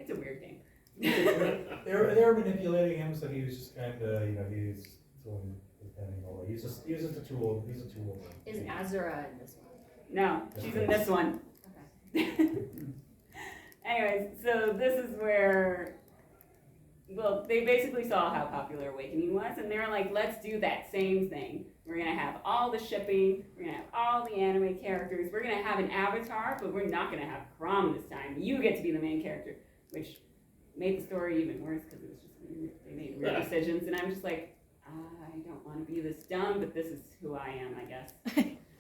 It's a weird game. they were manipulating him, so he was just kind of, he was throwing his pen and all that. He was just a tool. He's a tool. Is Azura in this one? No, she's in this one. Anyways, so this is where, well, they basically saw how popular Awakening was, and they were like, let's do that same thing. We're going to have all the shipping, we're going to have all the anime characters, we're going to have an avatar, but we're not going to have Chrom this time. You get to be the main character, which made the story even worse because it was just weird. They made weird decisions, and I'm just like, I don't want to be this dumb, but this is who I am, I guess.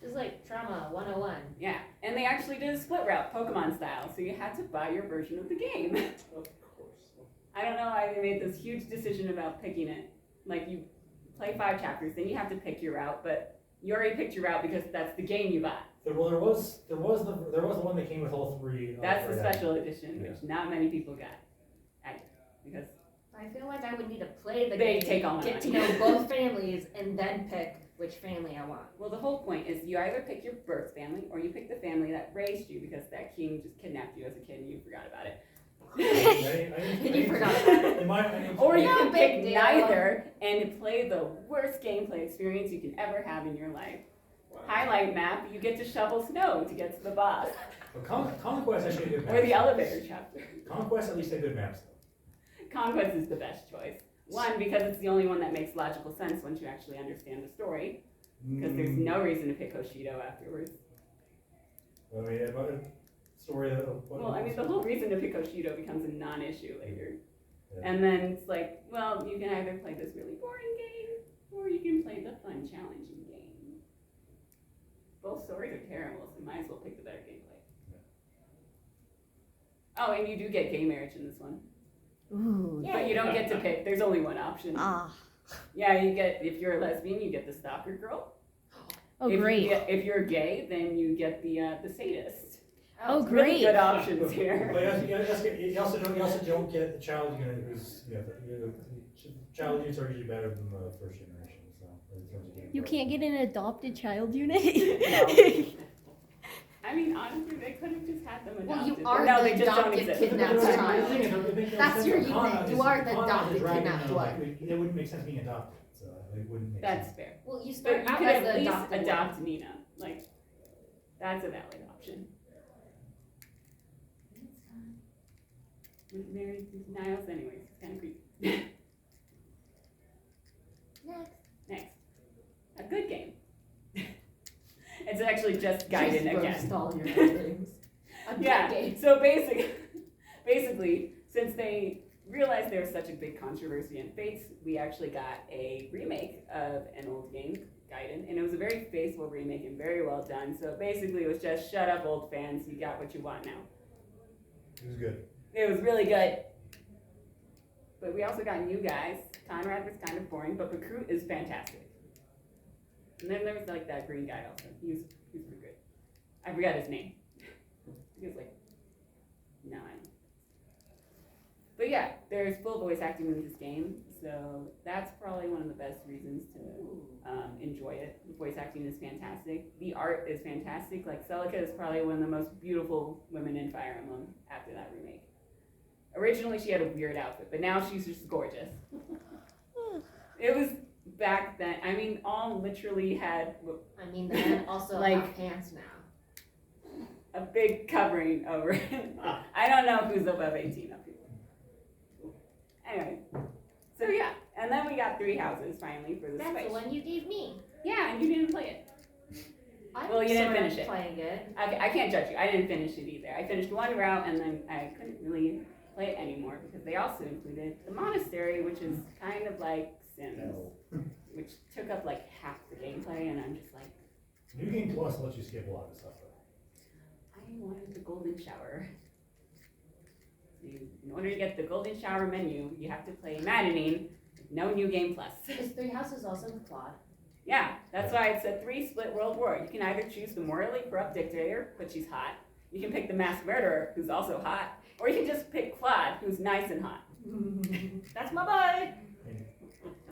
It's like Trauma 101. Yeah, and they actually did a split route, Pokemon style, so you had to buy your version of the game. Of course. I don't know why they made this huge decision about picking it. Like, you play 5 chapters, then you have to pick your route, but you already picked your route because that's the game you bought. There was the one that came with all 3. That's the three special edition, Yeah. which not many people got. Because I feel like I would need to play the They game, take all my get to money. know both families, and then pick which family I want. Well, the whole point is you either pick your birth family or you pick the family that raised you because that king just kidnapped you as a kid and you forgot about it. You forgot about it. Or you No can big pick deal. neither and play the worst gameplay experience you can ever have in your life. Highlight map, you get to shovel snow to get to the boss. But Conquest actually a good map. Or the elevator chapter. Conquest at least had good maps though. Conquest is the best choice. One, because it's the only one that makes logical sense once you actually understand the story. Because there's no reason to pick Hoshido afterwards. I mean, about a story that. Well, I mean, the whole reason to pick Hoshido becomes a non-issue later. Yeah. And then it's like, well, you can either play this really boring game, or you can play the fun, challenging game. Both stories are terrible, so you might as well pick the better gameplay. Oh, and you do get gay marriage in this one. Ooh. Yeah. But you don't get to pick. There's only one option. Ah. Yeah, you get, if you're a lesbian, you get the stalker girl. Oh, if great. If you're gay, then you get the sadist. Oh, Really great. good options here. But you also don't get the child unit who's, the child units are usually better than the first generation, so. in terms of getting You growth. can't get an adopted child unit? I mean, honestly, they could have just had them adopted. Well, you but are no, the they just don't adopted exist. kidnapped child. That's your Kana unit. is- You are the Kana is adopted dragging kidnapped them, like, one. It wouldn't make sense being adopted, so it wouldn't make That's sense. fair. Well, you But start you out could as at the least adopted one. adopt Nina. Like, that's a valid option. Was married to Niles anyways. It's kind of creepy. Next. Next. A good game. It's actually just Gaiden Just again. roast all your feelings. A good Yeah, game. so basically, since they realized there was such a big controversy in Fates, we actually got a remake of an old game, Gaiden, and it was a very faithful remake and very well done. So basically, it was just shut up, old fans, you got what you want now. It was good. It was really good. But we also got new guys. Conrad was kind of boring, but Recruit is fantastic. And then there was like that green guy also. He was pretty good. I forgot his name. He was like 9. But yeah, there's full voice acting in this game, so that's probably one of the best reasons to enjoy it. The voice acting is fantastic. The art is fantastic. Like Celica is probably one of the most beautiful women in Fire Emblem after that remake. Originally, she had a weird outfit, but now she's just gorgeous. It was back then. I mean, all literally had I mean, the men also Like- have pants now. a big covering over it. I don't know who's above 18 up here. Anyway, so yeah, and then we got 3 houses finally for the That's Switch. the one you gave me. Yeah, and you didn't play it. I'm Well, you didn't sort of finish it. playing it. Okay, I can't judge you. I didn't finish it either. I finished one route and then I couldn't really play it anymore because they also included the monastery, which is kind of like Sims, which took up like half the gameplay, and I'm just like, New Game Plus lets you skip a lot of stuff though. I wanted the golden shower. In order to get the golden shower menu, you have to play Maddening with no New Game Plus. Is 3 Houses also with Claude? Yeah, that's why it's a 3 split world war. You can either choose the morally corrupt dictator, but she's hot. You can pick the mass murderer, who's also hot. Or you can just pick Claude, who's nice and hot. That's my boy.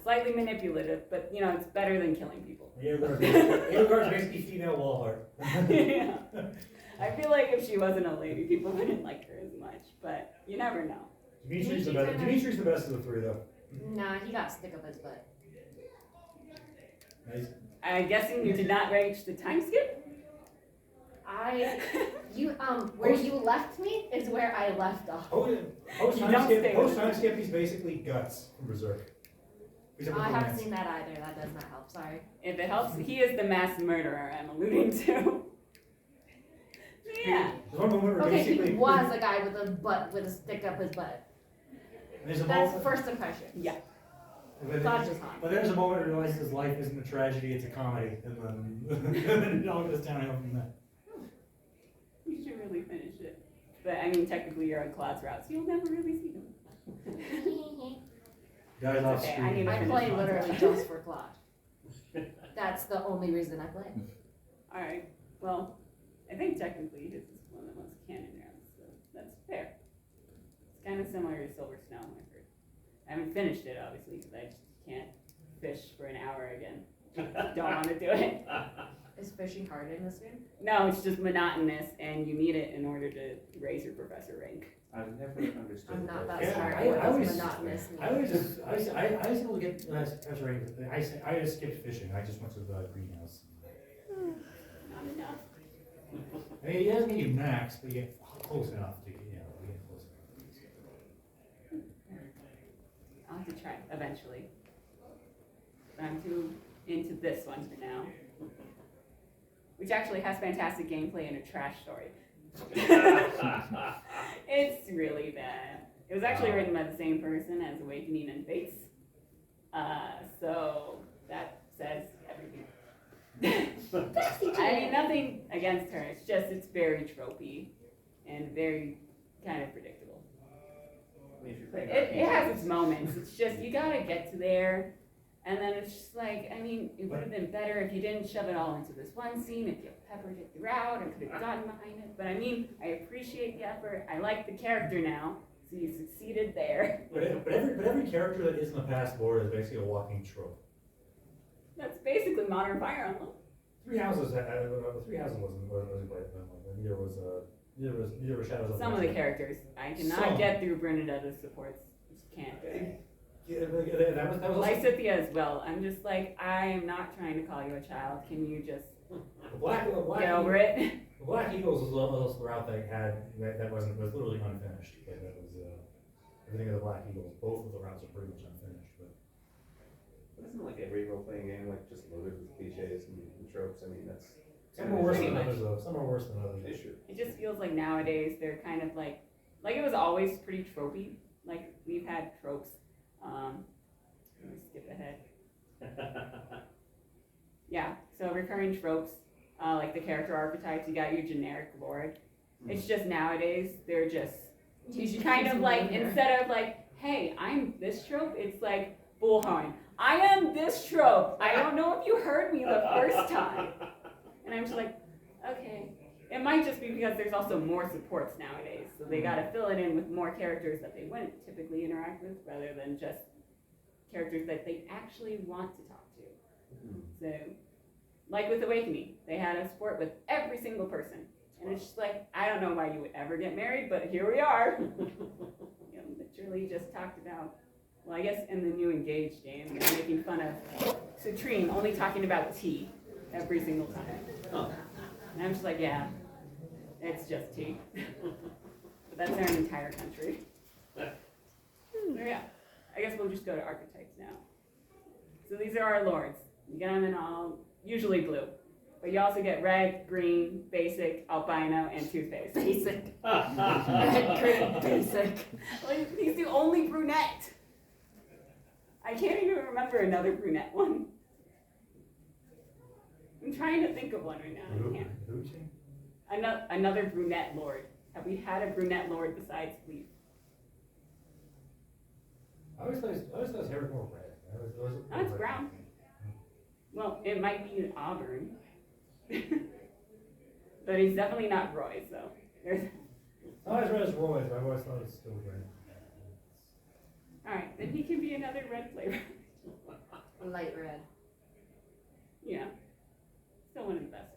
Slightly manipulative, but you know, it's better than killing people. Edelgard's basically female Walhart. Yeah. I feel like if she wasn't a lady, people wouldn't like her as much, but you never know. Dimitri's the best. Dimitri's the best of the 3 though. Nah, he got stick up his butt. Nice. I'm guessing you did not reach the time skip? Where you left me is where I left off. Post You don't stay with time it. skip is basically Guts from Berserk. Except for I haven't romance. seen that either. That does not help. Sorry. If it helps, he is the mass murderer I'm alluding to. Yeah. There's one moment where Okay, basically he was a guy with a stick up his butt. there's a That's moment, first impression. Yeah. but Claude's then- just hot. but there's a moment where he realizes his life isn't a tragedy, it's a comedy, and then it all goes downhill from there. You should really finish it. But I mean, technically you're on Claude's route, so you'll never really see him. Guys off Okay, I screen. need to I finish play mine. literally just for Claude. That's the only reason I play. Alright, well, I think technically his is one of the most canon rounds, so that's fair. It's kind of similar to Silver Snow, I've heard. I haven't finished it, obviously, because I just can't fish for an hour again. Don't want to do it. Is fishing hard in this game? No, it's just monotonous, and you need it in order to raise your professor rank. I've never understood. I'm not that Yeah, smart. I What does always- monotonous mean? I was able to get, I just skipped fishing, I just went to the greenhouse. Not enough. I mean, it doesn't get you max, but you get close enough to, you get close enough. I'll have to try eventually. But I'm too into this one for now. Which actually has fantastic gameplay and a trash story. It's really bad. It was actually written by the same person as Awakening and Fates. So that says everything. I mean, nothing against her. It's just, it's very tropey and very kind of predictable. But it has its moments. It's just, you gotta get to there. And then it's just like, I mean, it would have been better if you didn't shove it all into this one scene, if you peppered it throughout and could have gotten behind it. But I mean, I appreciate the effort. I like the character now, so you succeeded there. But every character that is in the past lore is basically a walking trope. That's basically Modern Fire Emblem. Three Houses wasn't quite that one. Neither was Shadows of Some of the characters, I cannot Some. get through Bernadetta's supports. Just can't do it. Yeah, that was also, Lysithea as well. I'm just like, I am not trying to call you a child. Can you just the Black get over it? The Black Eagles was also the route that was literally unfinished. But that was everything of the Black Eagles. Both of the routes are pretty much unfinished. But isn't like every role-playing game like just loaded with cliches and tropes? I mean, that's. Some are worse Pretty than much. others, though. Some are worse than others. They should. It just feels like nowadays they're kind of like it was always pretty tropey. Like we've had tropes. Let me skip ahead. Yeah, so recurring tropes, like the character archetypes, you got your generic lord. It's just nowadays, they're just kind of like, instead of like, hey, I'm this trope, it's like, bullhorn. I am this trope. I don't know if you heard me the first time. And I'm just like, okay. It might just be because there's also more supports nowadays, so they gotta fill it in with more characters that they wouldn't typically interact with, rather than just characters that they actually want to talk to. So, like with Awakening, they had a support with every single person. And it's just like, I don't know why you would ever get married, but here we are. Literally just talked about, well, I guess in the new Engaged game, they're making fun of Citrine only talking about tea every single time. Oh. And I'm just like, yeah, it's just tea. But that's our entire country. So yeah, I guess we'll just go to archetypes now. So these are our lords. You get them in all, usually blue. But you also get red, green, basic, albino, and toothpaste. Basic. Red, green, basic. Well, he's the only brunette. I can't even remember another brunette one. I'm trying to think of one right now. I can't. Another brunette lord. Have we had a brunette lord besides Leaf? I always thought his hair was more red. Oh, it's brown. Well, it might be an auburn. But he's definitely not Roy, so there's. Not as red as Roy, but I always thought it was still red. Alright, then he can be another red flavor. Light red. Yeah. Still one of the best.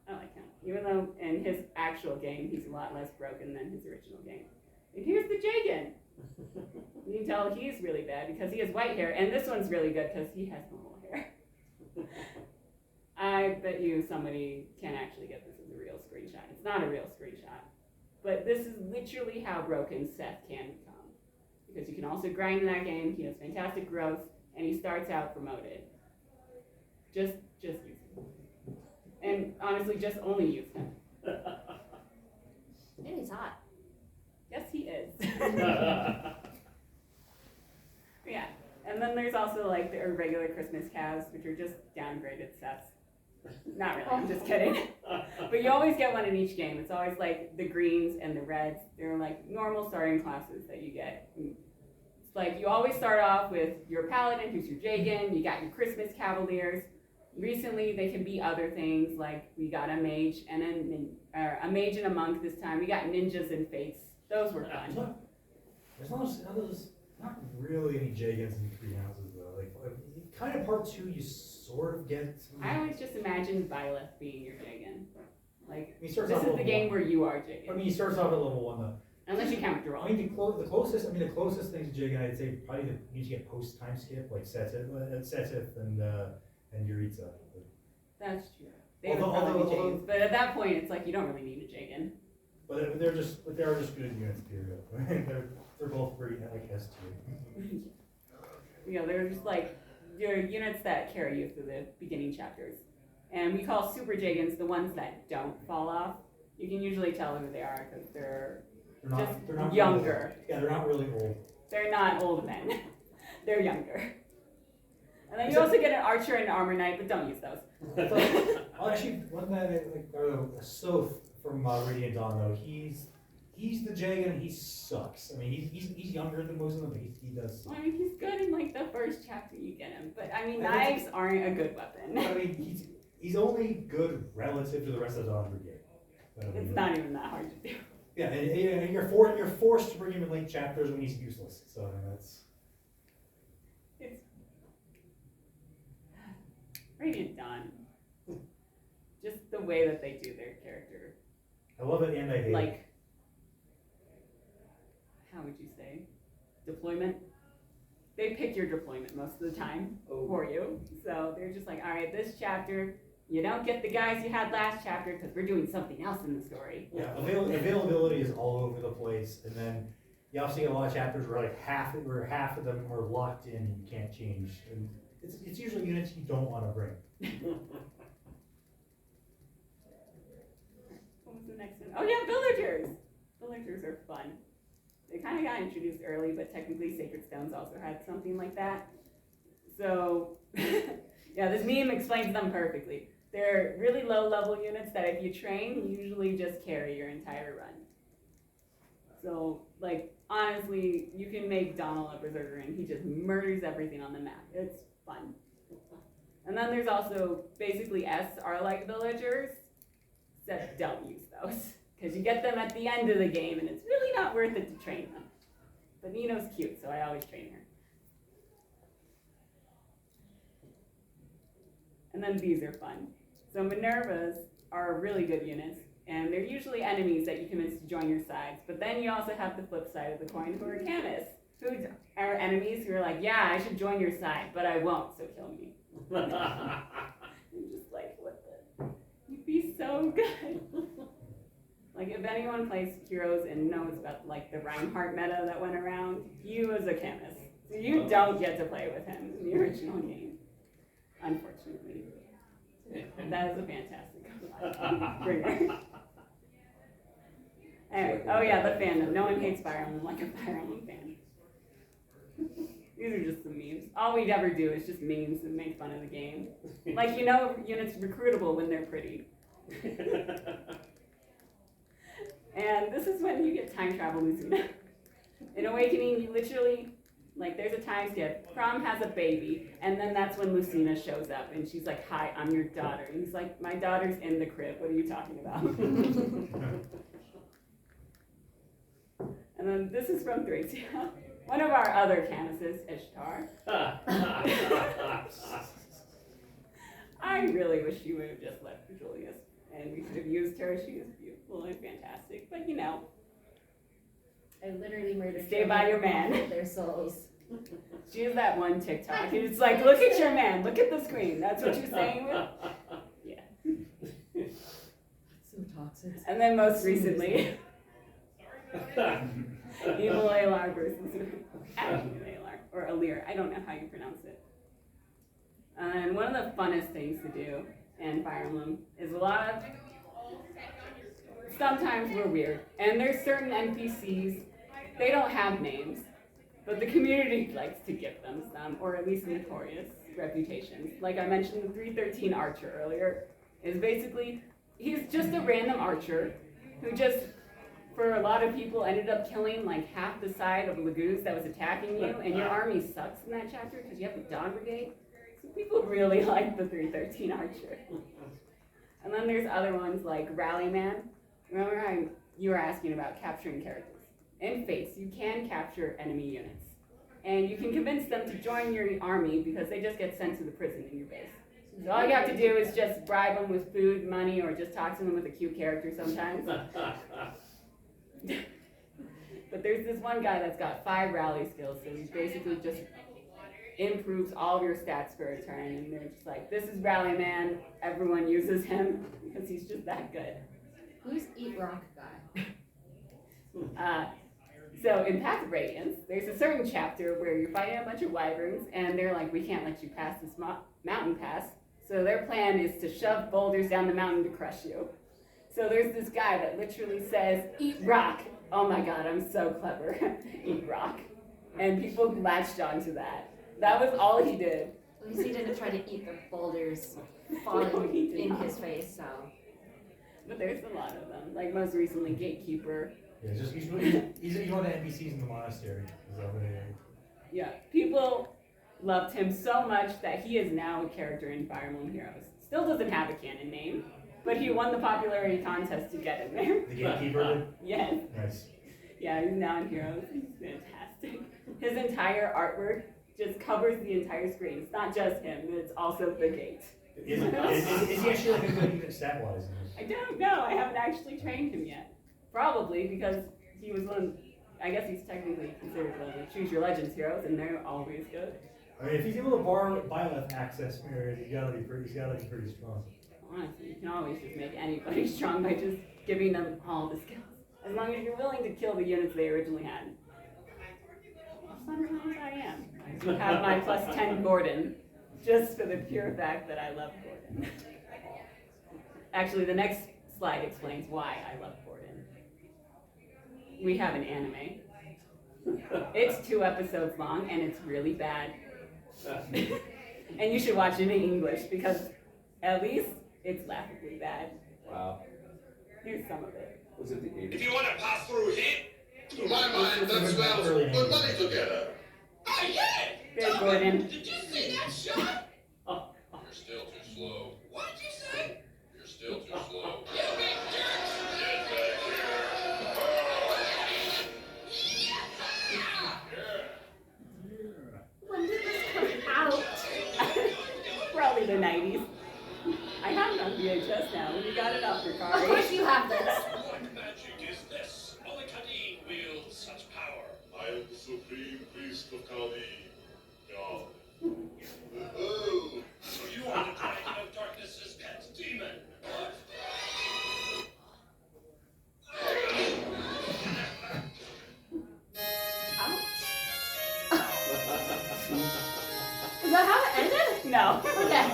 I like him. Even though in his actual game, he's a lot less broken than his original game. And here's the Jagan. You can tell he's really bad because he has white hair, and this one's really good because he has normal hair. I bet you somebody can actually get this as a real screenshot. It's not a real screenshot. But this is literally how broken Seth can become. Because you can also grind in that game, he has fantastic growth, and he starts out promoted. Just use him. And honestly, just only use him. And he's hot. Yes, he is. Yeah, and then there's also like the irregular Christmas calves, which are just downgraded sets. Not really, I'm just kidding. But you always get one in each game. It's always like the greens and the reds. They're like normal starting classes that you get. It's like you always start off with your paladin, who's your Jagan. You got your Christmas cavaliers. Recently, they can be other things, like we got a mage and a mage and a monk this time. We got ninjas and fates. Those were fun. As long as not really any Jagans in Three Houses though. Like kind of part 2, you sort of get. I always just imagined Byleth being your Jagan. Like, He starts this off is at the level game 1. where you are I Jagan. mean, he starts off at level 1 though. Unless you count draw. I mean, the closest thing to Jagan, I'd say probably you need to get post time skip like Setith and Yuritsa. That's true. They would Although- probably be although- Jagans. But at that point, it's like you don't really need a Jagan. But they are just good units. Period. they're both pretty like S tier. You know, they're just like your units that carry you through the beginning chapters. And we call super Jagans the ones that don't fall off. You can usually tell who they are because they're just younger. Really, yeah, they're not really old. They're not old men. They're younger. And then you also get an archer and an armor knight, but don't use those. Oh, actually, one guy like a Soth from Radiant Dawn though, he's the Jagan and he sucks. I mean, he's younger than most of them, but he does suck. I mean, he's good in like the first chapter you get him, but I mean, knives aren't a good weapon. I mean, he's only good relative to the rest of the Dawn Brigade. It's not even that hard to do. Yeah, and you're forced to bring him in late chapters when he's useless. So I mean, that's. It's Radiant Dawn. Just the way that they do their character. I love it and I hate it. Like, how would you say? Deployment? They pick your deployment most of the time for you. So they're just like, all right, this chapter, you don't get the guys you had last chapter because we're doing something else in the story. Yeah, availability is all over the place, and then you also get a lot of chapters where half of them are locked in and you can't change. And it's usually units you don't want to bring. What was the next one? Oh yeah, villagers! Villagers are fun. They kind of got introduced early, but technically Sacred Stones also had something like that. So, yeah, this meme explains them perfectly. They're really low level units that if you train, you usually just carry your entire run. So, like, honestly, you can make Donald a berserker and he just murders everything on the map. It's fun. And then there's also basically S are like villagers, except don't use those. Because you get them at the end of the game and it's really not worth it to train them. But Nino's cute, so I always train her. And then these are fun. So Minervas are really good units, and they're usually enemies that you convince to join your sides. But then you also have the flip side of the coin, who are Canis, who are enemies who are like, yeah, I should join your side, but I won't, so kill me. I'm just like, what the? You'd be so good. Like, if anyone plays Heroes and knows about, like, the Reinhardt meta that went around, he was a Canis. So you don't get to play with him in the original game, unfortunately. That is a fantastic bringer. Anyway, oh yeah, the fandom. No one hates Fire Emblem like a Fire Emblem fan. These are just some memes. All we'd ever do is just memes and make fun of the game. Like, you know, units recruitable when they're pretty. And this is when you get time travel Lucina. In Awakening, you literally, like, there's a time skip. Crom has a baby, and then that's when Lucina shows up, and she's like, hi, I'm your daughter. And he's like, my daughter's in the crib. What are you talking about? And then this is from Thracia. One of our other Canises, Ishtar. I really wish she would have just left Julius, and we could have used her. She was beautiful and fantastic, but you know. I literally murdered. Stay by your man. Their souls. She has that one TikTok, and it's like, look at your man, look at the screen. That's what you're saying with? Yeah. So toxic. And then most recently, Evil Alar versus Alar, or Alir, I don't know how you pronounce it. And one of the funnest things to do in Fire Emblem is a lot of, sometimes we're weird, and there's certain NPCs, they don't have names, but the community likes to give them some, or at least notorious reputations. Like I mentioned, the 313 Archer earlier is basically, he's just a random archer who just, for a lot of people, ended up killing like half the side of Laguz that was attacking you, and your army sucks in that chapter because you have the Dawn Brigade. So people really like the 313 Archer. And then there's other ones like Rallyman. Remember how you were asking about capturing characters? In Fates, you can capture enemy units. and you can convince them to join your army because they just get sent to the prison in your base. So all you have to do is just bribe them with food, money, or just talk to them with a cute character sometimes. But there's this one guy that's got 5 rally skills, so he basically just improves all of your stats for a turn, and they're just like, this is Rally Man, everyone uses him because he's just that good. Who's Eat Rock guy? So in Path of Radiance, there's a certain chapter where you're fighting a bunch of wyverns, and they're like, we can't let you pass this mountain pass. So their plan is to shove boulders down the mountain to crush you. So there's this guy that literally says, eat rock. Oh my god, I'm so clever. Eat rock. And people latched onto that. That was all he did. At least he didn't try to eat the boulders falling he did in not. his face, so. But there's a lot of them. Like most recently, Gatekeeper. Yeah, he's one of the NPCs in the monastery. Yeah, people loved him so much that he is now a character in Fire Emblem Heroes. Still doesn't have a canon name, but he won the popularity contest to get in there. The gatekeeper? Yes. Nice. Yeah, he's now in Heroes. He's fantastic. His entire artwork just covers the entire screen. It's not just him, it's also the gate. Is he actually like a good unit stat-wise? I don't know. I haven't actually trained him yet. Probably because he was one. I guess he's technically considered one of the Choose Your Legends heroes, and they're always good. I mean, if he's able to borrow Byleth access mirrors, he's gotta be pretty strong. Honestly, you can always just make anybody strong by just giving them all the skills. As long as you're willing to kill the units they originally had. Well, sometimes I am. I do have my plus 10 Gordon, just for the pure fact that I love Gordon. Actually, the next slide explains why I love Gordon. We have an anime. It's 2 episodes long, and it's really bad. And you should watch it in English, because at least it's laughably bad. Wow. Here's some of it. Was it the 80s? If you want to pass through here, to my mind, that smells put money together. Ah, yeah! There's Gordon. Did you see that shot? Oh. You're still too slow. What did you say? You're still too slow. You big jerks! Get back here. When did this come out? Probably the 90s. I have it on VHS now. You got it off your Of car. course you have this. What magic is this? Only Kadeen wields such power. I am the supreme priest of Kadeen. God. Oh, so you are the dragon of darkness's pet demon. What? Is that how it ended? No. Okay.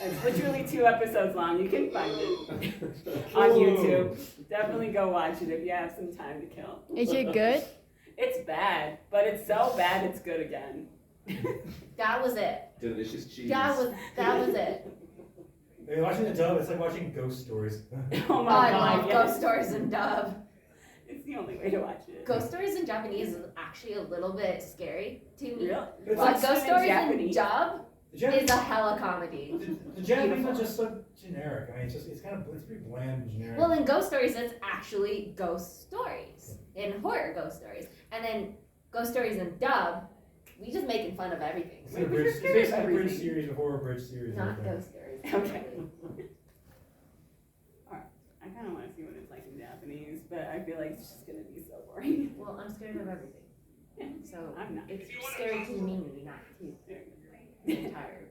It's literally 2 episodes long. You can find it on YouTube. Definitely go watch it if you have some time to kill. Is it good? It's bad, but it's so bad it's good again. That was it. Delicious cheese. That was it. Hey, watching the dub, it's like watching ghost stories. Oh my I god, love yes. Ghost Stories in dub. It's the only way to watch it. Ghost Stories in Japanese is actually a little bit scary to me. Really? It's But Watch Ghost them in Stories in Japanese. dub The Japanese, is a hella comedy. the Japanese are just so generic. I mean, it's pretty bland and generic. Well, in Ghost Stories, it's actually ghost stories. In horror ghost stories. And then Ghost Stories in dub, we just making fun of everything. It's a bridge, it's scared of basically a bridge everything. series before a bridge series. Not right there. ghost stories. Okay. Alright. I kind of want to see what it's like in Japanese, but I feel like it's just going to be so boring. Well, I'm scared of everything. So I'm not. it's scary to me, not to There the you go. entire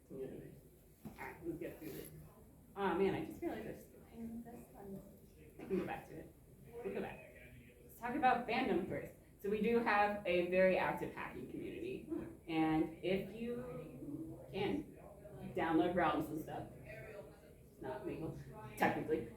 community. Alright, let's get through this. Oh man, I just realized I skipped this one. I can go back to it. We'll go back. Let's talk about fandom first. So we do have a very active hacking community, and if you can download ROMs and stuff, it's not legal, technically.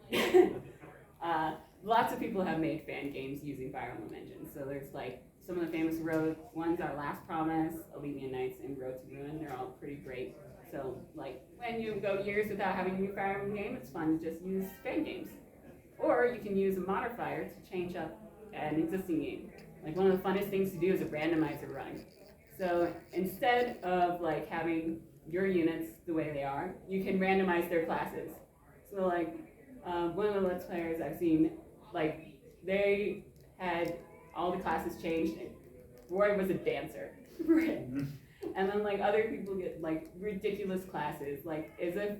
Lots of people have made fan games using Fire Emblem engines. So there's like some of the famous road ones are Last Promise, Olivia Nights, and Road to Ruin. They're all pretty great. So like when you go years without having a new Fire Emblem game, it's fun to just use fan games. Or you can use a modifier to change up an existing game. Like one of the funnest things to do is a randomizer run. So instead of like having your units the way they are, you can randomize their classes. So like one of the Let's Players I've seen, like they had all the classes changed Roy was a dancer. And then like other people get like ridiculous classes, like as if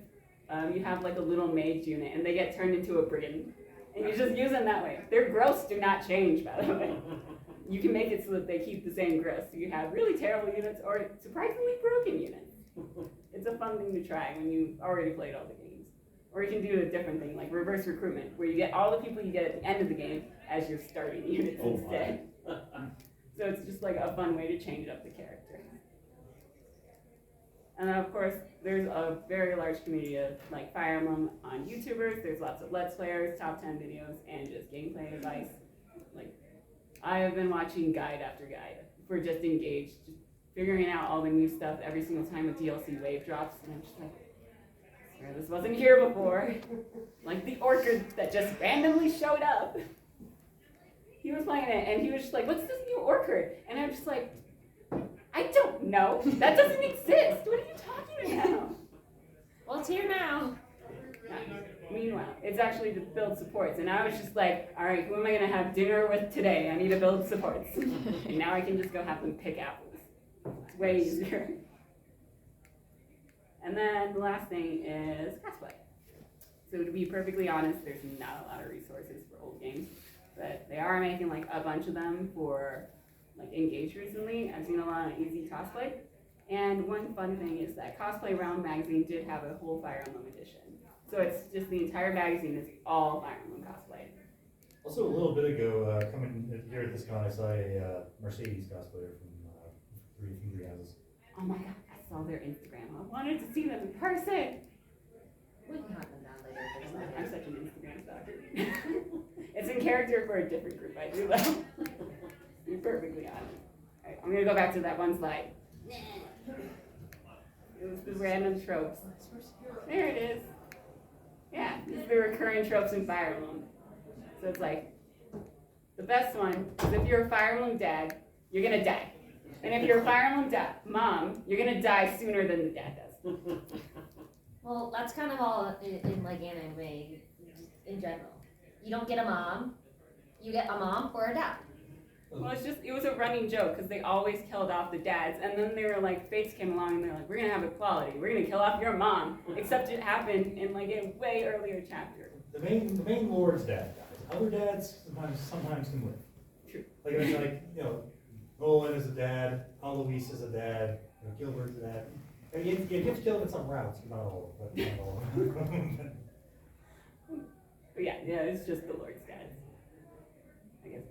you have like a little mage unit and they get turned into a brigand. And you just use them that way. Their growths do not change, by the way. You can make it so that they keep the same growth. So you have really terrible units or surprisingly broken units. It's a fun thing to try when you've already played all the games. Or you can do a different thing, like reverse recruitment, where you get all the people you get at the end of the game as your starting units instead. So it's just like a fun way to change up the character. And then of course, there's a very large community of like Fire Emblem on YouTubers. There's lots of Let's Players, top 10 videos, and just gameplay advice. Like, I have been watching guide after guide for just Engage, just figuring out all the new stuff every single time a DLC wave drops, and I'm just like, I swear this wasn't here before. Like the orchid that just randomly showed up. He was playing it, and he was just like, what's this new orchid? And I'm just like, I don't know. That doesn't exist. What are you talking about? Well, it's here now. Meanwhile, it's actually to build supports. And I was just like, all right, who am I going to have dinner with today? I need to build supports. And now I can just go have them pick apples. It's way easier. And then the last thing is cosplay. So to be perfectly honest, there's not a lot of resources for old games. But they are making like a bunch of them for like Engage recently. I've seen a lot of easy cosplay. And one fun thing is that Cosplay Round magazine did have a whole Fire Emblem edition. So it's just the entire magazine is all Fire Emblem cosplay. Also, a little bit ago, coming here at this con, I saw a Mercedes cosplayer from Three Houses. Oh my god, I saw their Instagram. I wanted to see them in person. We can hunt them down later if there's I'm such an Instagram stalker. It's in character for a different group, I do though. To be perfectly honest. Alright, I'm gonna go back to that one slide. It was the random tropes. There it is. Yeah, this is the recurring tropes in Fire Emblem. So it's like, the best one is if you're a Fire Emblem dad, you're gonna die. And if you're a Fire Emblem mom, you're gonna die sooner than the dad does. Well, that's kind of all in like anime in general. You don't get a mom, you get a mom or a dad. Well, it was a running joke because they always killed off the dads, and then they were like, Fates came along and they're like, we're gonna have equality, we're gonna kill off your mom. Except it happened in like a way earlier chapter. The main lord's dad dies. Other dads sometimes can live. True. Like it's like, you know, Nolan is a dad, Alois is a dad, you know, Gilbert's a dad. And you have to kill them in some routes, not all of them. Not all of them. But yeah, it's just the Lord's dads. I guess.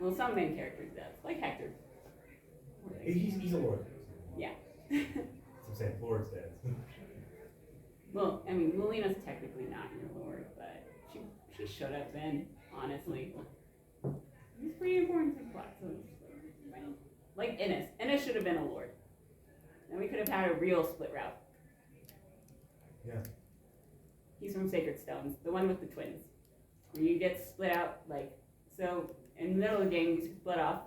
Well, some main characters dads, like Hector. He's a lord. Yeah. That's what I'm saying, lord's dad. Well, I mean, Melina's technically not your lord, but she should have been, honestly. He's pretty important to the plot, so like Innes. Innes should have been a lord. And we could have had a real split route. Yeah. He's from Sacred Stones, the one with the twins. Where you get split out, like, so in the middle of the game, you split off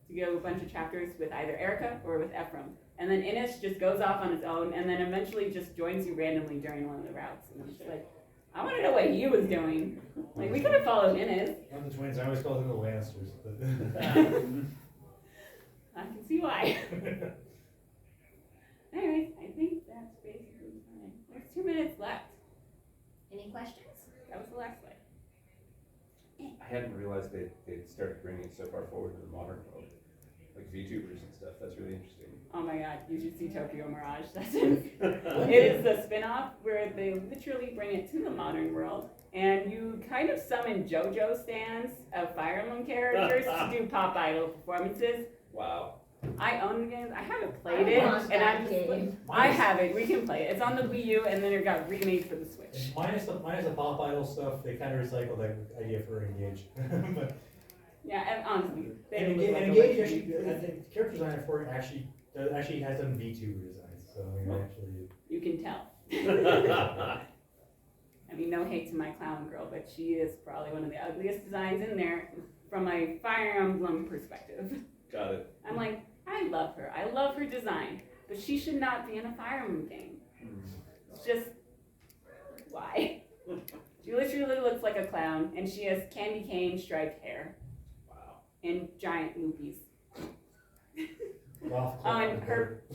to go a bunch of chapters with either Erica or with Ephraim. And then Innes just goes off on his own and then eventually just joins you randomly during one of the routes. And I'm just like, I want to know what he was doing. Like, we could have followed Innes. One of the twins, I always call them the Lannisters. I can see why. Anyways, I think that's basically fine. There's 2 minutes left. Any questions? That was the last slide. I hadn't realized they'd started bringing it so far forward to the modern world. Like VTubers and stuff, that's really interesting. Oh my god, you should see Tokyo Mirage Sessions. It is the spin-off where they literally bring it to the modern world, and you kind of summon JoJo stands of Fire Emblem characters to do pop idol performances. Wow. I own the games. I haven't played it, want and that I'm just game. like, I have it. We can play it. It's on the Wii U, and then it got remade for the Switch. Minus the pop idol stuff, they kind of recycled that idea for Engage. But Yeah, and honestly, they and look like Engage a actually, the character designer for it actually has done VTuber designs, so I mean, actually. You can tell. I mean, no hate to my clown girl, but she is probably one of the ugliest designs in there from a Fire Emblem perspective. Got it. I'm like, I love her. I love her design, but she should not be in a Fire Emblem game. It's just, why? She literally looks like a clown, and she has candy cane striped hair. Wow. And giant loopies. Cloth clown.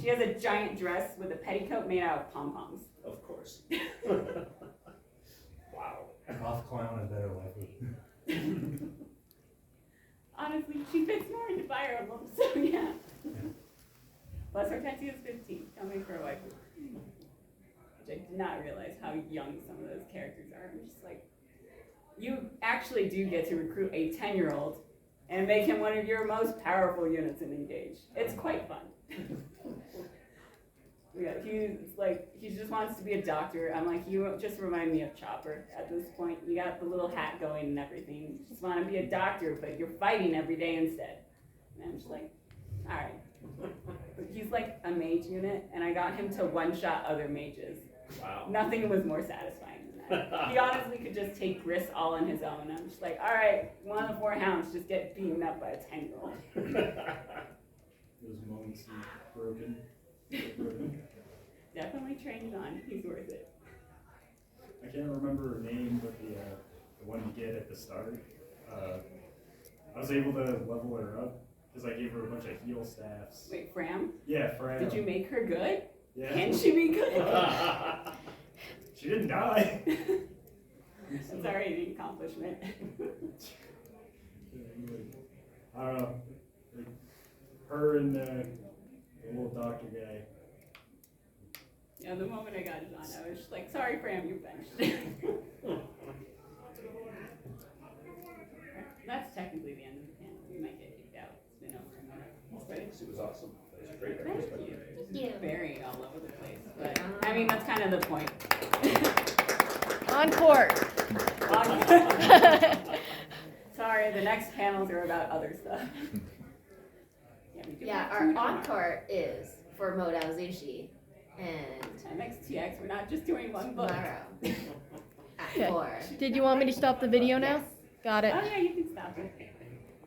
She has a giant dress with a petticoat made out of pom-poms. Of course. Wow. Cloth clown is better waifu. Honestly, she fits more into Fire Emblem, so yeah. Plus her Tetsu is 15, don't make her a waifu. Which I did not realize how young some of those characters are. I'm just like, you actually do get to recruit a 10-year-old and make him one of your most powerful units in Engage. It's quite fun. Yeah, he just wants to be a doctor. I'm like, you just remind me of Chopper at this point. You got the little hat going and everything. You just want to be a doctor, but you're fighting every day instead. And I'm just like, all right. But he's like a mage unit, and I got him to one-shot other mages. Wow. Nothing was more satisfying than that. He honestly could just take Gris all on his own. I'm just like, all right, one of the 4 hounds just get beaten up by a 10-year-old. Those moments you broken. Definitely trained on. He's worth it. I can't remember her name, but the one you get at the start. I was able to level her up because I gave her a bunch of heal staffs. Wait, Fram? Yeah, Fram. Did you make her good? Yeah. Can she be good? She didn't die. That's already an accomplishment. I don't know. Like, her and the little doctor guy. Yeah, the moment I got it on, I was just like, sorry, Fram, you're benched. That's technically the end of the panel. We might get kicked out. It's been over a minute. Well, thanks, it was awesome. That was a great Thank retrospective. you. Thank you. Buried all over the place. But, I mean, that's kind of the point. Encore. Sorry, the next panels are about other stuff. Yeah, we do Yeah, have our two tomorrow. encore is for Modao Zushi and 10xTX, we're not just doing one book. tomorrow at Okay. 4. Did you want me to stop the video now? Got it. Oh yeah, you can stop it.